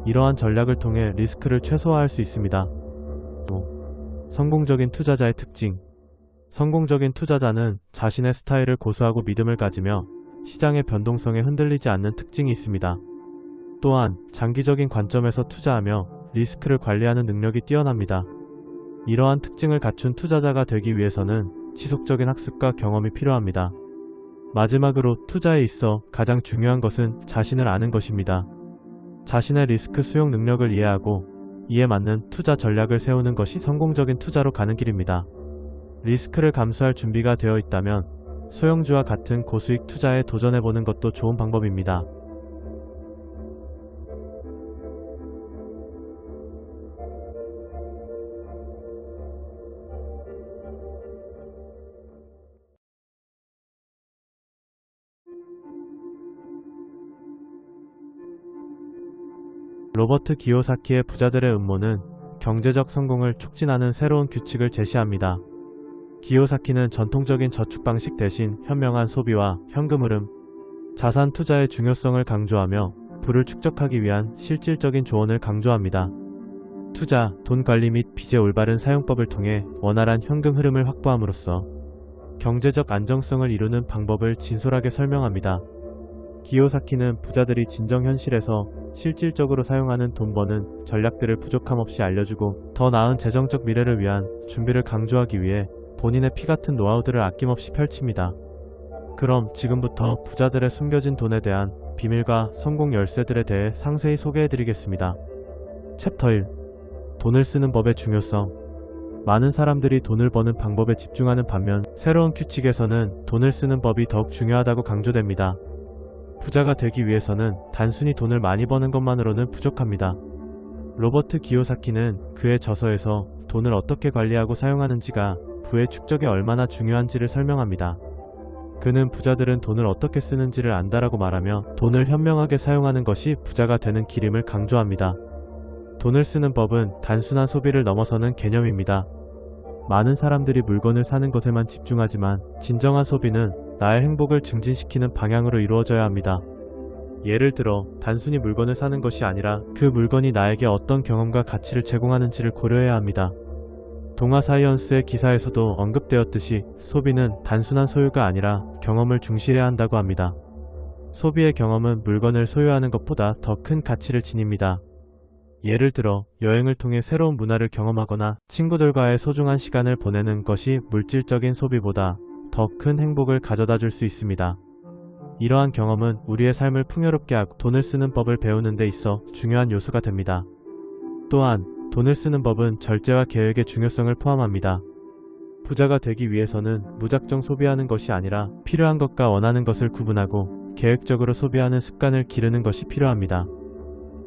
이러한 전략을 통해 리스크를 최소화할 수 있습니다. 5. 성공적인 투자자의 특징. 성공적인 투자자는 자신의 스타일을 고수하고 믿음을 가지며 시장의 변동성에 흔들리지 않는 특징이 있습니다. 또한 장기적인 관점에서 투자하며 리스크를 관리하는 능력이 뛰어납니다. 이러한 특징을 갖춘 투자자가 되기 위해서는 지속적인 학습과 경험이 필요합니다. 마지막으로 투자에 있어 가장 중요한 것은 자신을 아는 것입니다. 자신의 리스크 수용 능력을 이해하고 이에 맞는 투자 전략을 세우는 것이 성공적인 투자로 가는 길입니다. 리스크를 감수할 준비가 되어 있다면 소형주와 같은 고수익 투자에 도전해보는 것도 좋은 방법입니다. 로버트 기요사키의 부자들의 음모는 경제적 성공을 촉진하는 새로운 규칙을 제시합니다. 기요사키는 전통적인 저축 방식 대신 현명한 소비와 현금 흐름, 자산 투자의 중요성을 강조하며 부를 축적하기 위한 실질적인 조언을 강조합니다. 투자, 돈 관리 및 빚의 올바른 사용법을 통해 원활한 현금 흐름을 확보함으로써 경제적 안정성을 이루는 방법을 진솔하게 설명합니다. 기요사키는 부자들이 진정 현실에서 실질적으로 사용하는 돈 버는 전략들을 부족함 없이 알려주고 더 나은 재정적 미래를 위한 준비를 강조하기 위해 본인의 피 같은 노하우들을 아낌없이 펼칩니다. 그럼 지금부터 부자들의 숨겨진 돈에 대한 비밀과 성공 열쇠들에 대해 상세히 소개해드리겠습니다. 챕터 1. 돈을 쓰는 법의 중요성. 많은 사람들이 돈을 버는 방법에 집중하는 반면 새로운 규칙에서는 돈을 쓰는 법이 더욱 중요하다고 강조됩니다. 부자가 되기 위해서는 단순히 돈을 많이 버는 것만으로는 부족합니다. 로버트 기요사키는 그의 저서에서 돈을 어떻게 관리하고 사용하는지가 부의 축적에 얼마나 중요한지를 설명합니다. 그는 부자들은 돈을 어떻게 쓰는지를 안다라고 말하며 돈을 현명하게 사용하는 것이 부자가 되는 길임을 강조합니다. 돈을 쓰는 법은 단순한 소비를 넘어서는 개념입니다. 많은 사람들이 물건을 사는 것에만 집중하지만 진정한 소비는 나의 행복을 증진시키는 방향으로 이루어져야 합니다. 예를 들어 단순히 물건을 사는 것이 아니라 그 물건이 나에게 어떤 경험과 가치를 제공하는지를 고려해야 합니다. 동아 사이언스의 기사에서도 언급되었듯이 소비는 단순한 소유가 아니라 경험을 중시해야 한다고 합니다. 소비의 경험은 물건을 소유하는 것보다 더 큰 가치를 지닙니다. 예를 들어 여행을 통해 새로운 문화를 경험하거나 친구들과의 소중한 시간을 보내는 것이 물질적인 소비보다 더 큰 행복을 가져다 줄 수 있습니다. 이러한 경험은 우리의 삶을 풍요롭게 하고 돈을 쓰는 법을 배우는 데 있어 중요한 요소가 됩니다. 또한 돈을 쓰는 법은 절제와 계획의 중요성을 포함합니다. 부자가 되기 위해서는 무작정 소비하는 것이 아니라 필요한 것과 원하는 것을 구분하고 계획적으로 소비하는 습관을 기르는 것이 필요합니다.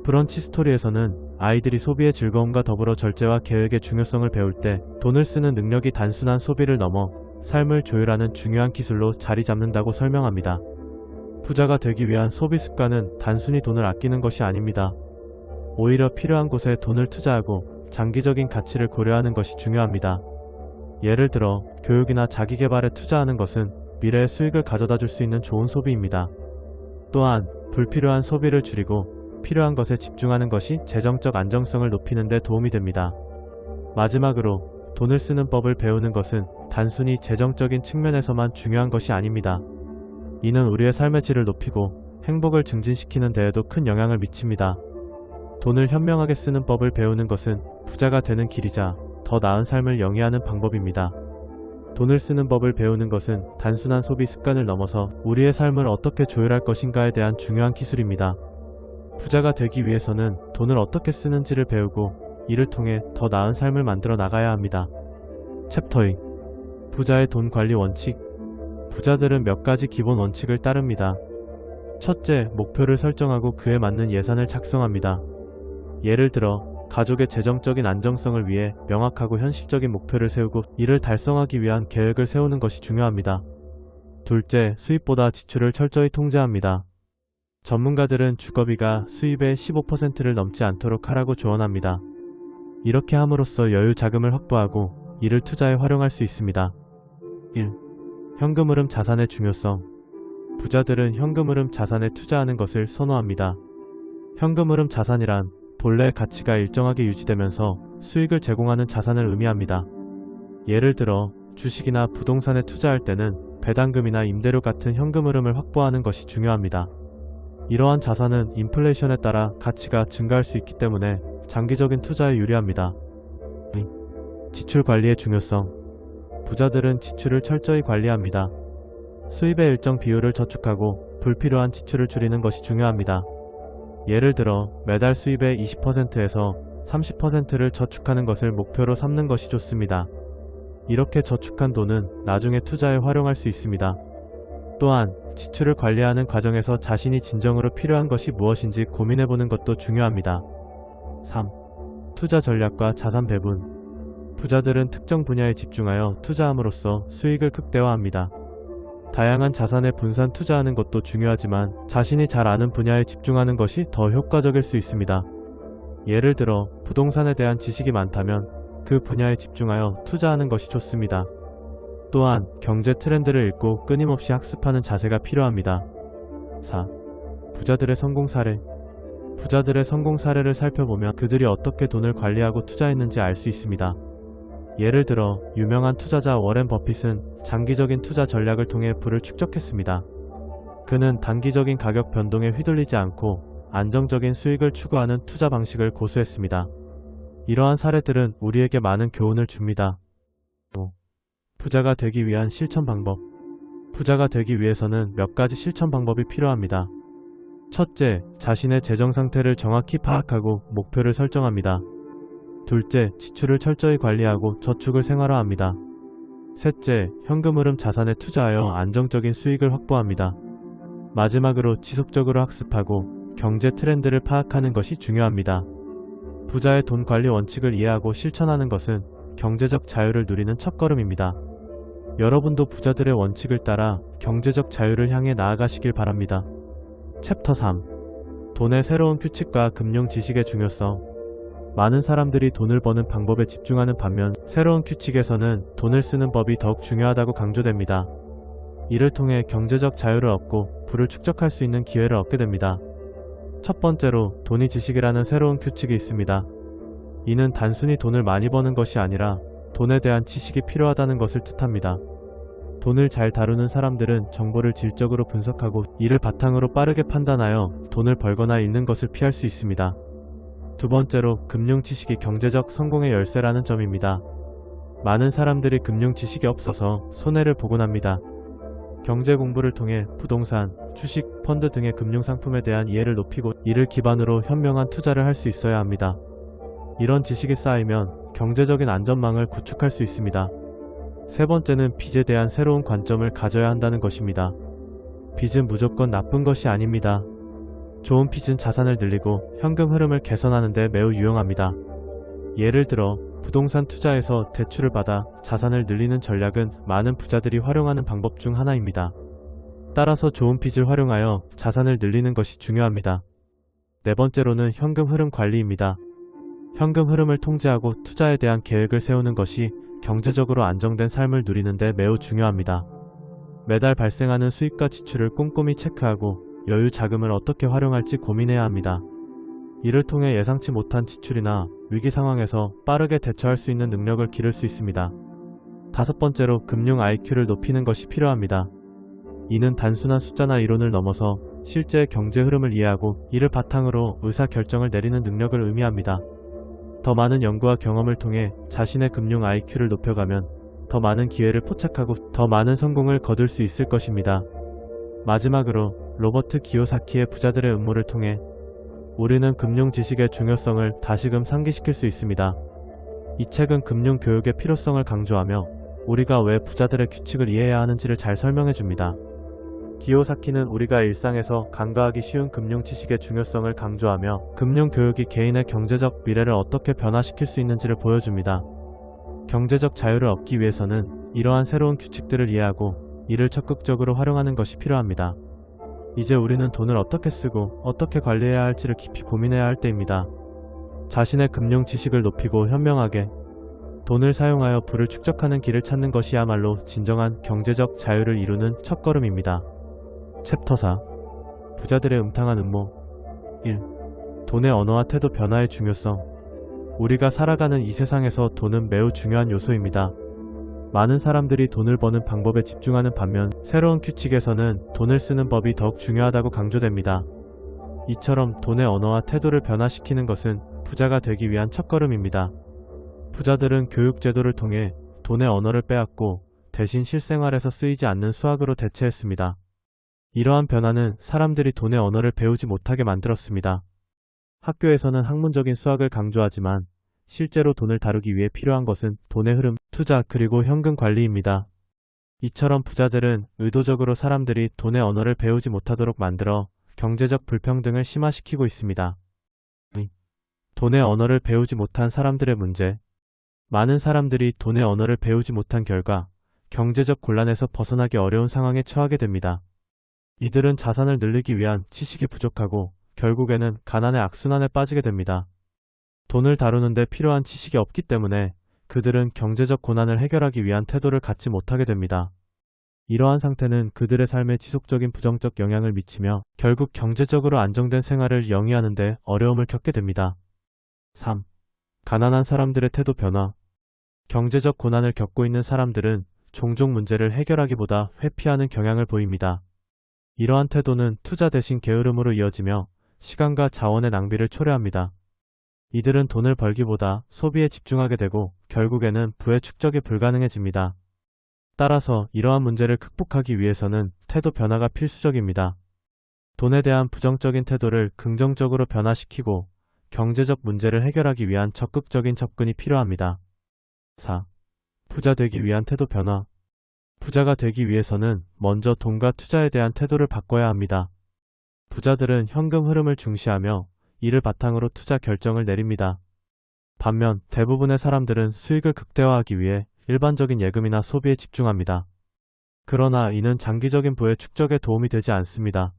브런치 스토리에서는 아이들이 소비의 즐거움과 더불어 절제와 계획의 중요성을 배울 때 돈을 쓰는 능력이 단순한 소비를 넘어 삶을 조율하는 중요한 기술로 자리 잡는다고 설명합니다. 부자가 되기 위한 소비 습관은 단순히 돈을 아끼는 것이 아닙니다. 오히려 필요한 곳에 돈을 투자하고 장기적인 가치를 고려하는 것이 중요합니다. 예를 들어 교육이나 자기개발에 투자하는 것은 미래의 수익을 가져다 줄 수 있는 좋은 소비입니다. 또한 불필요한 소비를 줄이고 필요한 것에 집중하는 것이 재정적 안정성을 높이는 데 도움이 됩니다. 마지막으로 돈을 쓰는 법을 배우는 것은 단순히 재정적인 측면에서만 중요한 것이 아닙니다. 이는 우리의 삶의 질을 높이고 행복을 증진시키는 데에도 큰 영향을 미칩니다. 돈을 현명하게 쓰는 법을 배우는 것은 부자가 되는 길이자 더 나은 삶을 영위하는 방법입니다. 돈을 쓰는 법을 배우는 것은 단순한 소비 습관을 넘어서 우리의 삶을 어떻게 조율할 것인가에 대한 중요한 기술입니다. 부자가 되기 위해서는 돈을 어떻게 쓰는지를 배우고 이를 통해 더 나은 삶을 만들어 나가야 합니다. 챕터 2. 부자의 돈 관리 원칙. 부자들은 몇 가지 기본 원칙을 따릅니다. 첫째, 목표를 설정하고 그에 맞는 예산을 작성합니다. 예를 들어 가족의 재정적인 안정성을 위해 명확하고 현실적인 목표를 세우고 이를 달성하기 위한 계획을 세우는 것이 중요합니다. 둘째, 수입보다 지출을 철저히 통제합니다. 전문가들은 주거비가 수입의 15%를 넘지 않도록 하라고 조언합니다. 이렇게 함으로써 여유 자금을 확보하고 이를 투자에 활용할 수 있습니다. 1. 현금흐름 자산의 중요성. 부자들은 현금흐름 자산에 투자하는 것을 선호합니다. 현금흐름 자산이란 본래의 가치가 일정하게 유지되면서 수익을 제공하는 자산을 의미합니다. 예를 들어 주식이나 부동산에 투자할 때는 배당금이나 임대료 같은 현금 흐름을 확보하는 것이 중요합니다. 이러한 자산은 인플레이션에 따라 가치가 증가할 수 있기 때문에 장기적인 투자에 유리합니다. 지출 관리의 중요성. 부자들은 지출을 철저히 관리합니다. 수입의 일정 비율을 저축하고 불필요한 지출을 줄이는 것이 중요합니다. 예를 들어 매달 수입의 20%에서 30%를 저축하는 것을 목표로 삼는 것이 좋습니다. 이렇게 저축한 돈은 나중에 투자에 활용할 수 있습니다. 또한 지출을 관리하는 과정에서 자신이 진정으로 필요한 것이 무엇인지 고민해보는 것도 중요합니다. 3. 투자 전략과 자산 배분. 부자들은 특정 분야에 집중하여 투자함으로써 수익을 극대화합니다. 다양한 자산에 분산 투자하는 것도 중요하지만 자신이 잘 아는 분야에 집중하는 것이 더 효과적일 수 있습니다. 예를 들어 부동산에 대한 지식이 많다면 그 분야에 집중하여 투자하는 것이 좋습니다. 또한 경제 트렌드를 읽고 끊임없이 학습하는 자세가 필요합니다. 4. 부자들의 성공 사례. 부자들의 성공 사례를 살펴보면 그들이 어떻게 돈을 관리하고 투자했는지 알 수 있습니다. 예를 들어 유명한 투자자 워렌 버핏은 장기적인 투자 전략을 통해 부를 축적했습니다. 그는 단기적인 가격 변동에 휘둘리지 않고 안정적인 수익을 추구하는 투자 방식을 고수했습니다. 이러한 사례들은 우리에게 많은 교훈을 줍니다. 5. 부자가 되기 위한 실천 방법. 부자가 되기 위해서는 몇 가지 실천 방법이 필요합니다. 첫째, 자신의 재정 상태를 정확히 파악하고 목표를 설정합니다. 둘째, 지출을 철저히 관리하고 저축을 생활화합니다. 셋째, 현금 흐름 자산에 투자하여 안정적인 수익을 확보합니다. 마지막으로 지속적으로 학습하고 경제 트렌드를 파악하는 것이 중요합니다. 부자의 돈 관리 원칙을 이해하고 실천하는 것은 경제적 자유를 누리는 첫걸음입니다. 여러분도 부자들의 원칙을 따라 경제적 자유를 향해 나아가시길 바랍니다. 챕터 3. 돈의 새로운 규칙과 금융 지식의 중요성. 많은 사람들이 돈을 버는 방법에 집중하는 반면 새로운 규칙에서는 돈을 쓰는 법이 더욱 중요하다고 강조됩니다. 이를 통해 경제적 자유를 얻고 부를 축적할 수 있는 기회를 얻게 됩니다. 첫 번째로 돈이 지식이라는 새로운 규칙이 있습니다. 이는 단순히 돈을 많이 버는 것이 아니라 돈에 대한 지식이 필요하다는 것을 뜻합니다. 돈을 잘 다루는 사람들은 정보를 질적으로 분석하고 이를 바탕으로 빠르게 판단하여 돈을 벌거나 잃는 것을 피할 수 있습니다. 두 번째로 금융 지식이 경제적 성공의 열쇠라는 점입니다. 많은 사람들이 금융 지식이 없어서 손해를 보곤 합니다. 경제 공부를 통해 부동산, 주식, 펀드 등의 금융 상품에 대한 이해를 높이고 이를 기반으로 현명한 투자를 할 수 있어야 합니다. 이런 지식이 쌓이면 경제적인 안전망을 구축할 수 있습니다. 세 번째는 빚에 대한 새로운 관점을 가져야 한다는 것입니다. 빚은 무조건 나쁜 것이 아닙니다. 좋은 빚은 자산을 늘리고 현금 흐름을 개선하는 데 매우 유용합니다. 예를 들어 부동산 투자에서 대출을 받아 자산을 늘리는 전략은 많은 부자들이 활용하는 방법 중 하나입니다. 따라서 좋은 빚을 활용하여 자산을 늘리는 것이 중요합니다. 네 번째로는 현금 흐름 관리입니다. 현금 흐름을 통제하고 투자에 대한 계획을 세우는 것이 경제적으로 안정된 삶을 누리는 데 매우 중요합니다. 매달 발생하는 수입과 지출을 꼼꼼히 체크하고 여유 자금을 어떻게 활용할지 고민해야 합니다. 이를 통해 예상치 못한 지출이나 위기 상황에서 빠르게 대처할 수 있는 능력을 기를 수 있습니다. 다섯 번째로 금융 IQ를 높이는 것이 필요합니다. 이는 단순한 숫자나 이론을 넘어서 실제 경제 흐름을 이해하고 이를 바탕으로 의사결정을 내리는 능력을 의미합니다. 더 많은 연구와 경험을 통해 자신의 금융 IQ를 높여가면 더 많은 기회를 포착하고 더 많은 성공을 거둘 수 있을 것입니다. 마지막으로 로버트 기요사키의 부자들의 음모를 통해 우리는 금융 지식의 중요성을 다시금 상기시킬 수 있습니다. 이 책은 금융 교육의 필요성을 강조하며 우리가 왜 부자들의 규칙을 이해해야 하는지를 잘 설명해 줍니다. 기요사키는 우리가 일상에서 간과하기 쉬운 금융 지식의 중요성을 강조하며 금융 교육이 개인의 경제적 미래를 어떻게 변화시킬 수 있는지를 보여줍니다. 경제적 자유를 얻기 위해서는 이러한 새로운 규칙들을 이해하고 이를 적극적으로 활용하는 것이 필요합니다. 이제 우리는 돈을 어떻게 쓰고 어떻게 관리해야 할지를 깊이 고민해야 할 때입니다. 자신의 금융 지식을 높이고 현명하게 돈을 사용하여 부를 축적하는 길을 찾는 것이야말로 진정한 경제적 자유를 이루는 첫걸음입니다. 챕터 4. 부자들의 음탕한 음모. 1. 돈의 언어와 태도 변화의 중요성. 우리가 살아가는 이 세상에서 돈은 매우 중요한 요소입니다. 많은 사람들이 돈을 버는 방법에 집중하는 반면 새로운 규칙에서는 돈을 쓰는 법이 더욱 중요하다고 강조됩니다. 이처럼 돈의 언어와 태도를 변화시키는 것은 부자가 되기 위한 첫걸음입니다. 부자들은 교육제도를 통해 돈의 언어를 빼앗고 대신 실생활에서 쓰이지 않는 수학으로 대체했습니다. 이러한 변화는 사람들이 돈의 언어를 배우지 못하게 만들었습니다. 학교에서는 학문적인 수학을 강조하지만 실제로 돈을 다루기 위해 필요한 것은 돈의 흐름, 투자, 그리고 현금 관리입니다. 이처럼 부자들은 의도적으로 사람들이 돈의 언어를 배우지 못하도록 만들어 경제적 불평등을 심화시키고 있습니다. 돈의 언어를 배우지 못한 사람들의 문제. 많은 사람들이 돈의 언어를 배우지 못한 결과 경제적 곤란에서 벗어나기 어려운 상황에 처하게 됩니다. 이들은 자산을 늘리기 위한 지식이 부족하고 결국에는 가난의 악순환에 빠지게 됩니다. 돈을 다루는데 필요한 지식이 없기 때문에 그들은 경제적 고난을 해결하기 위한 태도를 갖지 못하게 됩니다. 이러한 상태는 그들의 삶에 지속적인 부정적 영향을 미치며 결국 경제적으로 안정된 생활을 영위하는 데 어려움을 겪게 됩니다. 3. 가난한 사람들의 태도 변화. 경제적 고난을 겪고 있는 사람들은 종종 문제를 해결하기보다 회피하는 경향을 보입니다. 이러한 태도는 투자 대신 게으름으로 이어지며 시간과 자원의 낭비를 초래합니다. 이들은 돈을 벌기보다 소비에 집중하게 되고 결국에는 부의 축적이 불가능해집니다. 따라서 이러한 문제를 극복하기 위해서는 태도 변화가 필수적입니다. 돈에 대한 부정적인 태도를 긍정적으로 변화시키고 경제적 문제를 해결하기 위한 적극적인 접근이 필요합니다. 4. 부자 되기 위한 태도 변화. 부자가 되기 위해서는 먼저 돈과 투자에 대한 태도를 바꿔야 합니다. 부자들은 현금 흐름을 중시하며 이를 바탕으로 투자 결정을 내립니다. 반면 대부분의 사람들은 수익을 극대화하기 위해 일반적인 예금이나 소비에 집중합니다. 그러나 이는 장기적인 부의 축적에 도움이 되지 않습니다.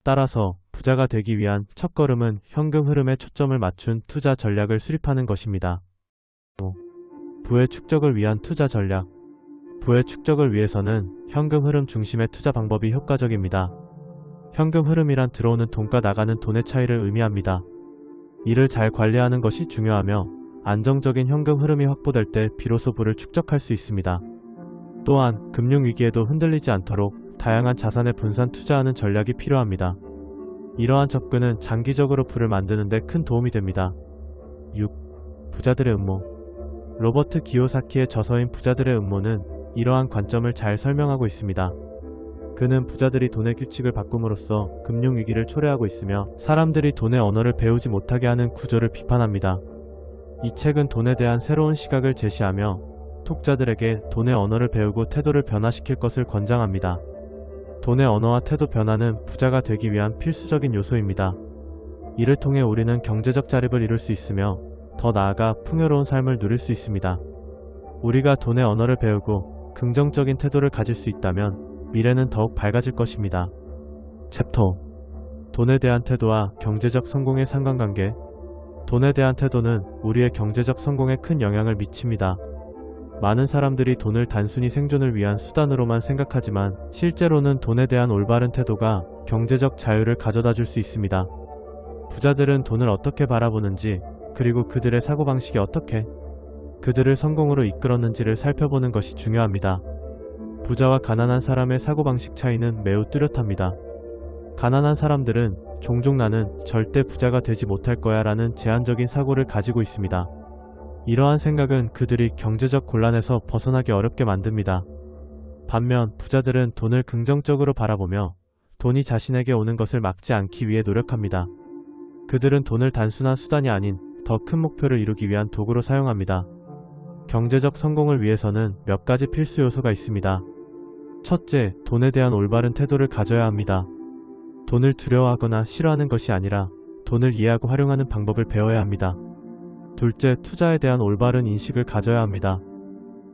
따라서 부자가 되기 위한 첫걸음은 현금 흐름에 초점을 맞춘 투자 전략을 수립하는 것입니다. 5. 부의 축적을 위한 투자 전략. 부의 축적을 위해서는 현금 흐름 중심의 투자 방법이 효과적입니다. 현금 흐름이란 들어오는 돈과 나가는 돈의 차이를 의미합니다. 이를 잘 관리하는 것이 중요하며 안정적인 현금 흐름이 확보될 때 비로소 부를 축적할 수 있습니다. 또한 금융위기에도 흔들리지 않도록 다양한 자산에 분산 투자하는 전략이 필요합니다. 이러한 접근은 장기적으로 부를 만드는 데 큰 도움이 됩니다. 6. 부자들의 음모. 로버트 기요사키의 저서인 부자들의 음모는 이러한 관점을 잘 설명하고 있습니다. 그는 부자들이 돈의 규칙을 바꿈으로써 금융위기를 초래하고 있으며 사람들이 돈의 언어를 배우지 못하게 하는 구조를 비판합니다. 이 책은 돈에 대한 새로운 시각을 제시하며 독자들에게 돈의 언어를 배우고 태도를 변화시킬 것을 권장합니다. 돈의 언어와 태도 변화는 부자가 되기 위한 필수적인 요소입니다. 이를 통해 우리는 경제적 자립을 이룰 수 있으며 더 나아가 풍요로운 삶을 누릴 수 있습니다. 우리가 돈의 언어를 배우고 긍정적인 태도를 가질 수 있다면 미래는 더욱 밝아질 것입니다. 챕터 5. 돈에 대한 태도와 경제적 성공의 상관관계. 돈에 대한 태도는 우리의 경제적 성공에 큰 영향을 미칩니다. 많은 사람들이 돈을 단순히 생존을 위한 수단으로만 생각하지만 실제로는 돈에 대한 올바른 태도가 경제적 자유를 가져다 줄 수 있습니다. 부자들은 돈을 어떻게 바라보는지, 그리고 그들의 사고방식이 어떻게 그들을 성공으로 이끌었는지를 살펴보는 것이 중요합니다. 부자와 가난한 사람의 사고방식 차이는 매우 뚜렷합니다. 가난한 사람들은 종종 나는 절대 부자가 되지 못할 거야 라는 제한적인 사고를 가지고 있습니다. 이러한 생각은 그들이 경제적 곤란에서 벗어나기 어렵게 만듭니다. 반면 부자들은 돈을 긍정적으로 바라보며 돈이 자신에게 오는 것을 막지 않기 위해 노력합니다. 그들은 돈을 단순한 수단이 아닌 더 큰 목표를 이루기 위한 도구로 사용합니다. 경제적 성공을 위해서는 몇 가지 필수 요소가 있습니다. 첫째, 돈에 대한 올바른 태도를 가져야 합니다. 돈을 두려워하거나 싫어하는 것이 아니라 돈을 이해하고 활용하는 방법을 배워야 합니다. 둘째, 투자에 대한 올바른 인식을 가져야 합니다.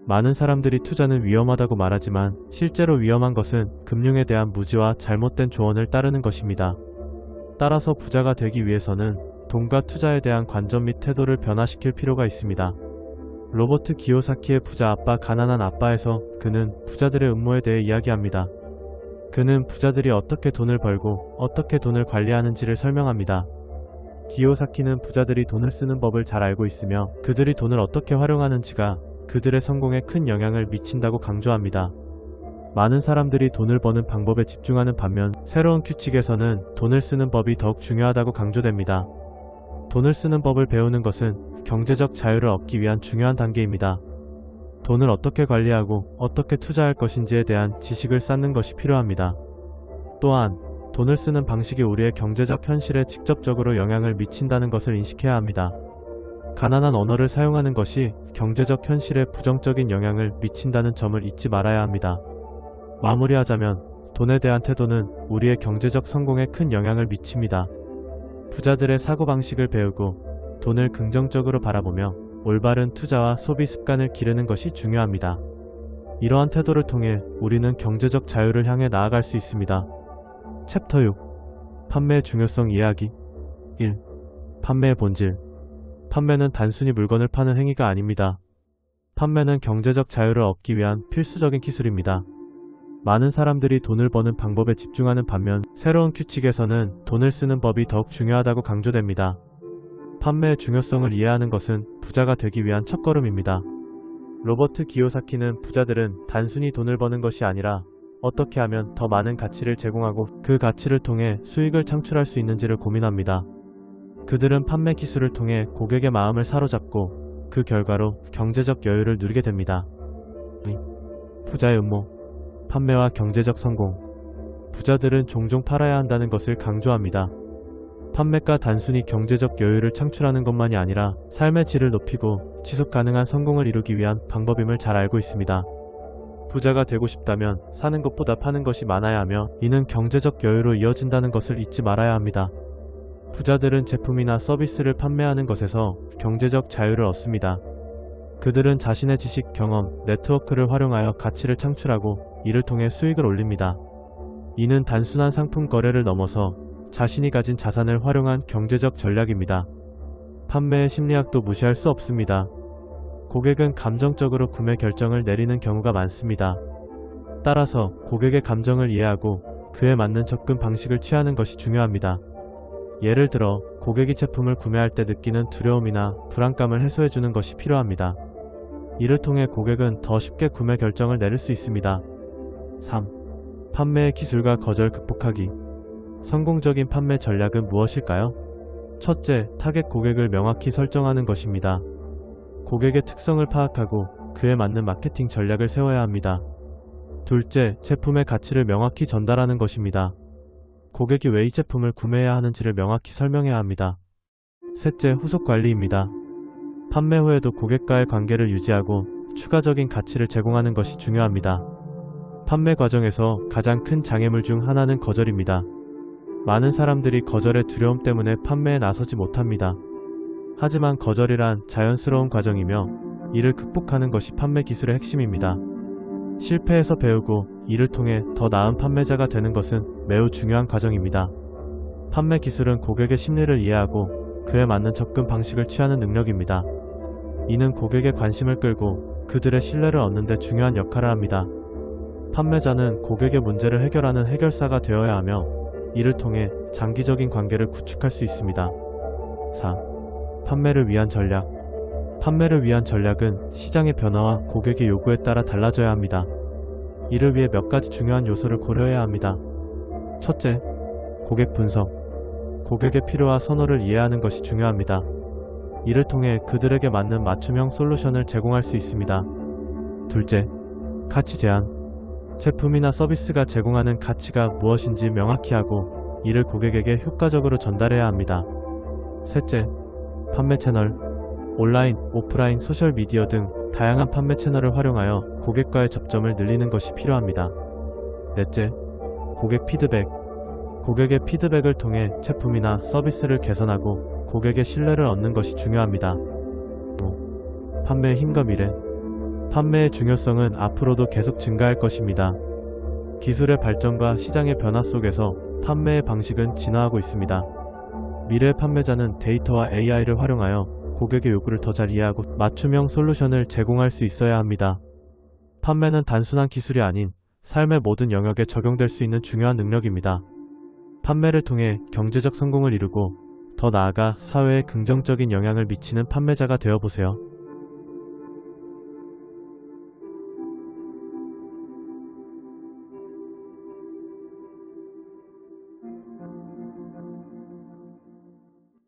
많은 사람들이 투자는 위험하다고 말하지만 실제로 위험한 것은 금융에 대한 무지와 잘못된 조언을 따르는 것입니다. 따라서 부자가 되기 위해서는 돈과 투자에 대한 관점 및 태도를 변화시킬 필요가 있습니다. 로버트 기요사키의 부자 아빠 가난한 아빠에서 그는 부자들의 음모에 대해 이야기합니다. 그는 부자들이 어떻게 돈을 벌고 어떻게 돈을 관리하는지를 설명합니다. 기요사키는 부자들이 돈을 쓰는 법을 잘 알고 있으며 그들이 돈을 어떻게 활용하는지가 그들의 성공에 큰 영향을 미친다고 강조합니다. 많은 사람들이 돈을 버는 방법에 집중하는 반면 새로운 규칙에서는 돈을 쓰는 법이 더욱 중요하다고 강조됩니다. 돈을 쓰는 법을 배우는 것은 경제적 자유를 얻기 위한 중요한 단계입니다. 돈을 어떻게 관리하고 어떻게 투자할 것인지에 대한 지식을 쌓는 것이 필요합니다. 또한 돈을 쓰는 방식이 우리의 경제적 현실에 직접적으로 영향을 미친다는 것을 인식해야 합니다. 가난한 언어를 사용하는 것이 경제적 현실에 부정적인 영향을 미친다는 점을 잊지 말아야 합니다. 마무리하자면 돈에 대한 태도는 우리의 경제적 성공에 큰 영향을 미칩니다. 부자들의 사고방식을 배우고 돈을 긍정적으로 바라보며 올바른 투자와 소비 습관을 기르는 것이 중요합니다. 이러한 태도를 통해 우리는 경제적 자유를 향해 나아갈 수 있습니다. 챕터 6. 판매의 중요성 이해하기. 1. 판매의 본질. 판매는 단순히 물건을 파는 행위가 아닙니다. 판매는 경제적 자유를 얻기 위한 필수적인 기술입니다. 많은 사람들이 돈을 버는 방법에 집중하는 반면 새로운 규칙에서는 돈을 쓰는 법이 더욱 중요하다고 강조됩니다. 판매의 중요성을 이해하는 것은 부자가 되기 위한 첫걸음입니다. 로버트 기요사키는 부자들은 단순히 돈을 버는 것이 아니라 어떻게 하면 더 많은 가치를 제공하고 그 가치를 통해 수익을 창출할 수 있는지를 고민합니다. 그들은 판매 기술을 통해 고객의 마음을 사로잡고 그 결과로 경제적 여유를 누리게 됩니다. 부자의 음모, 판매와 경제적 성공. 부자들은 종종 팔아야 한다는 것을 강조합니다. 판매가 단순히 경제적 여유를 창출하는 것만이 아니라 삶의 질을 높이고 지속 가능한 성공을 이루기 위한 방법임을 잘 알고 있습니다. 부자가 되고 싶다면 사는 것보다 파는 것이 많아야 하며 이는 경제적 여유로 이어진다는 것을 잊지 말아야 합니다. 부자들은 제품이나 서비스를 판매하는 것에서 경제적 자유를 얻습니다. 그들은 자신의 지식, 경험, 네트워크를 활용하여 가치를 창출하고 이를 통해 수익을 올립니다. 이는 단순한 상품 거래를 넘어서 자신이 가진 자산을 활용한 경제적 전략입니다. 판매의 심리학도 무시할 수 없습니다. 고객은 감정적으로 구매 결정을 내리는 경우가 많습니다. 따라서 고객의 감정을 이해하고 그에 맞는 접근 방식을 취하는 것이 중요합니다. 예를 들어 고객이 제품을 구매할 때 느끼는 두려움이나 불안감을 해소해주는 것이 필요합니다. 이를 통해 고객은 더 쉽게 구매 결정을 내릴 수 있습니다. 3. 판매의 기술과 거절 극복하기. 성공적인 판매 전략은 무엇일까요? 첫째, 타겟 고객을 명확히 설정하는 것입니다. 고객의 특성을 파악하고 그에 맞는 마케팅 전략을 세워야 합니다. 둘째, 제품의 가치를 명확히 전달하는 것입니다. 고객이 왜 이 제품을 구매해야 하는지를 명확히 설명해야 합니다. 셋째, 후속 관리입니다. 판매 후에도 고객과의 관계를 유지하고 추가적인 가치를 제공하는 것이 중요합니다. 판매 과정에서 가장 큰 장애물 중 하나는 거절입니다. 많은 사람들이 거절의 두려움 때문에 판매에 나서지 못합니다. 하지만 거절이란 자연스러운 과정이며 이를 극복하는 것이 판매 기술의 핵심입니다. 실패해서 배우고 이를 통해 더 나은 판매자가 되는 것은 매우 중요한 과정입니다. 판매 기술은 고객의 심리를 이해하고 그에 맞는 접근 방식을 취하는 능력입니다. 이는 고객의 관심을 끌고 그들의 신뢰를 얻는 데 중요한 역할을 합니다. 판매자는 고객의 문제를 해결하는 해결사가 되어야 하며 이를 통해 장기적인 관계를 구축할 수 있습니다. 4. 판매를 위한 전략. 판매를 위한 전략은 시장의 변화와 고객의 요구에 따라 달라져야 합니다. 이를 위해 몇 가지 중요한 요소를 고려해야 합니다. 첫째, 고객 분석. 고객의 필요와 선호를 이해하는 것이 중요합니다. 이를 통해 그들에게 맞는 맞춤형 솔루션을 제공할 수 있습니다. 둘째, 가치 제한. 제품이나 서비스가 제공하는 가치가 무엇인지 명확히 하고 이를 고객에게 효과적으로 전달해야 합니다. 셋째, 판매 채널. 온라인, 오프라인, 소셜미디어 등 다양한 판매 채널을 활용하여 고객과의 접점을 늘리는 것이 필요합니다. 넷째, 고객 피드백. 고객의 피드백을 통해 제품이나 서비스를 개선하고 고객의 신뢰를 얻는 것이 중요합니다. 5. 판매의 힘과 미래. 판매의 중요성은 앞으로도 계속 증가할 것입니다. 기술의 발전과 시장의 변화 속에서 판매의 방식은 진화하고 있습니다. 미래의 판매자는 데이터와 AI를 활용하여 고객의 요구를 더 잘 이해하고 맞춤형 솔루션을 제공할 수 있어야 합니다. 판매는 단순한 기술이 아닌 삶의 모든 영역에 적용될 수 있는 중요한 능력입니다. 판매를 통해 경제적 성공을 이루고 더 나아가 사회에 긍정적인 영향을 미치는 판매자가 되어보세요.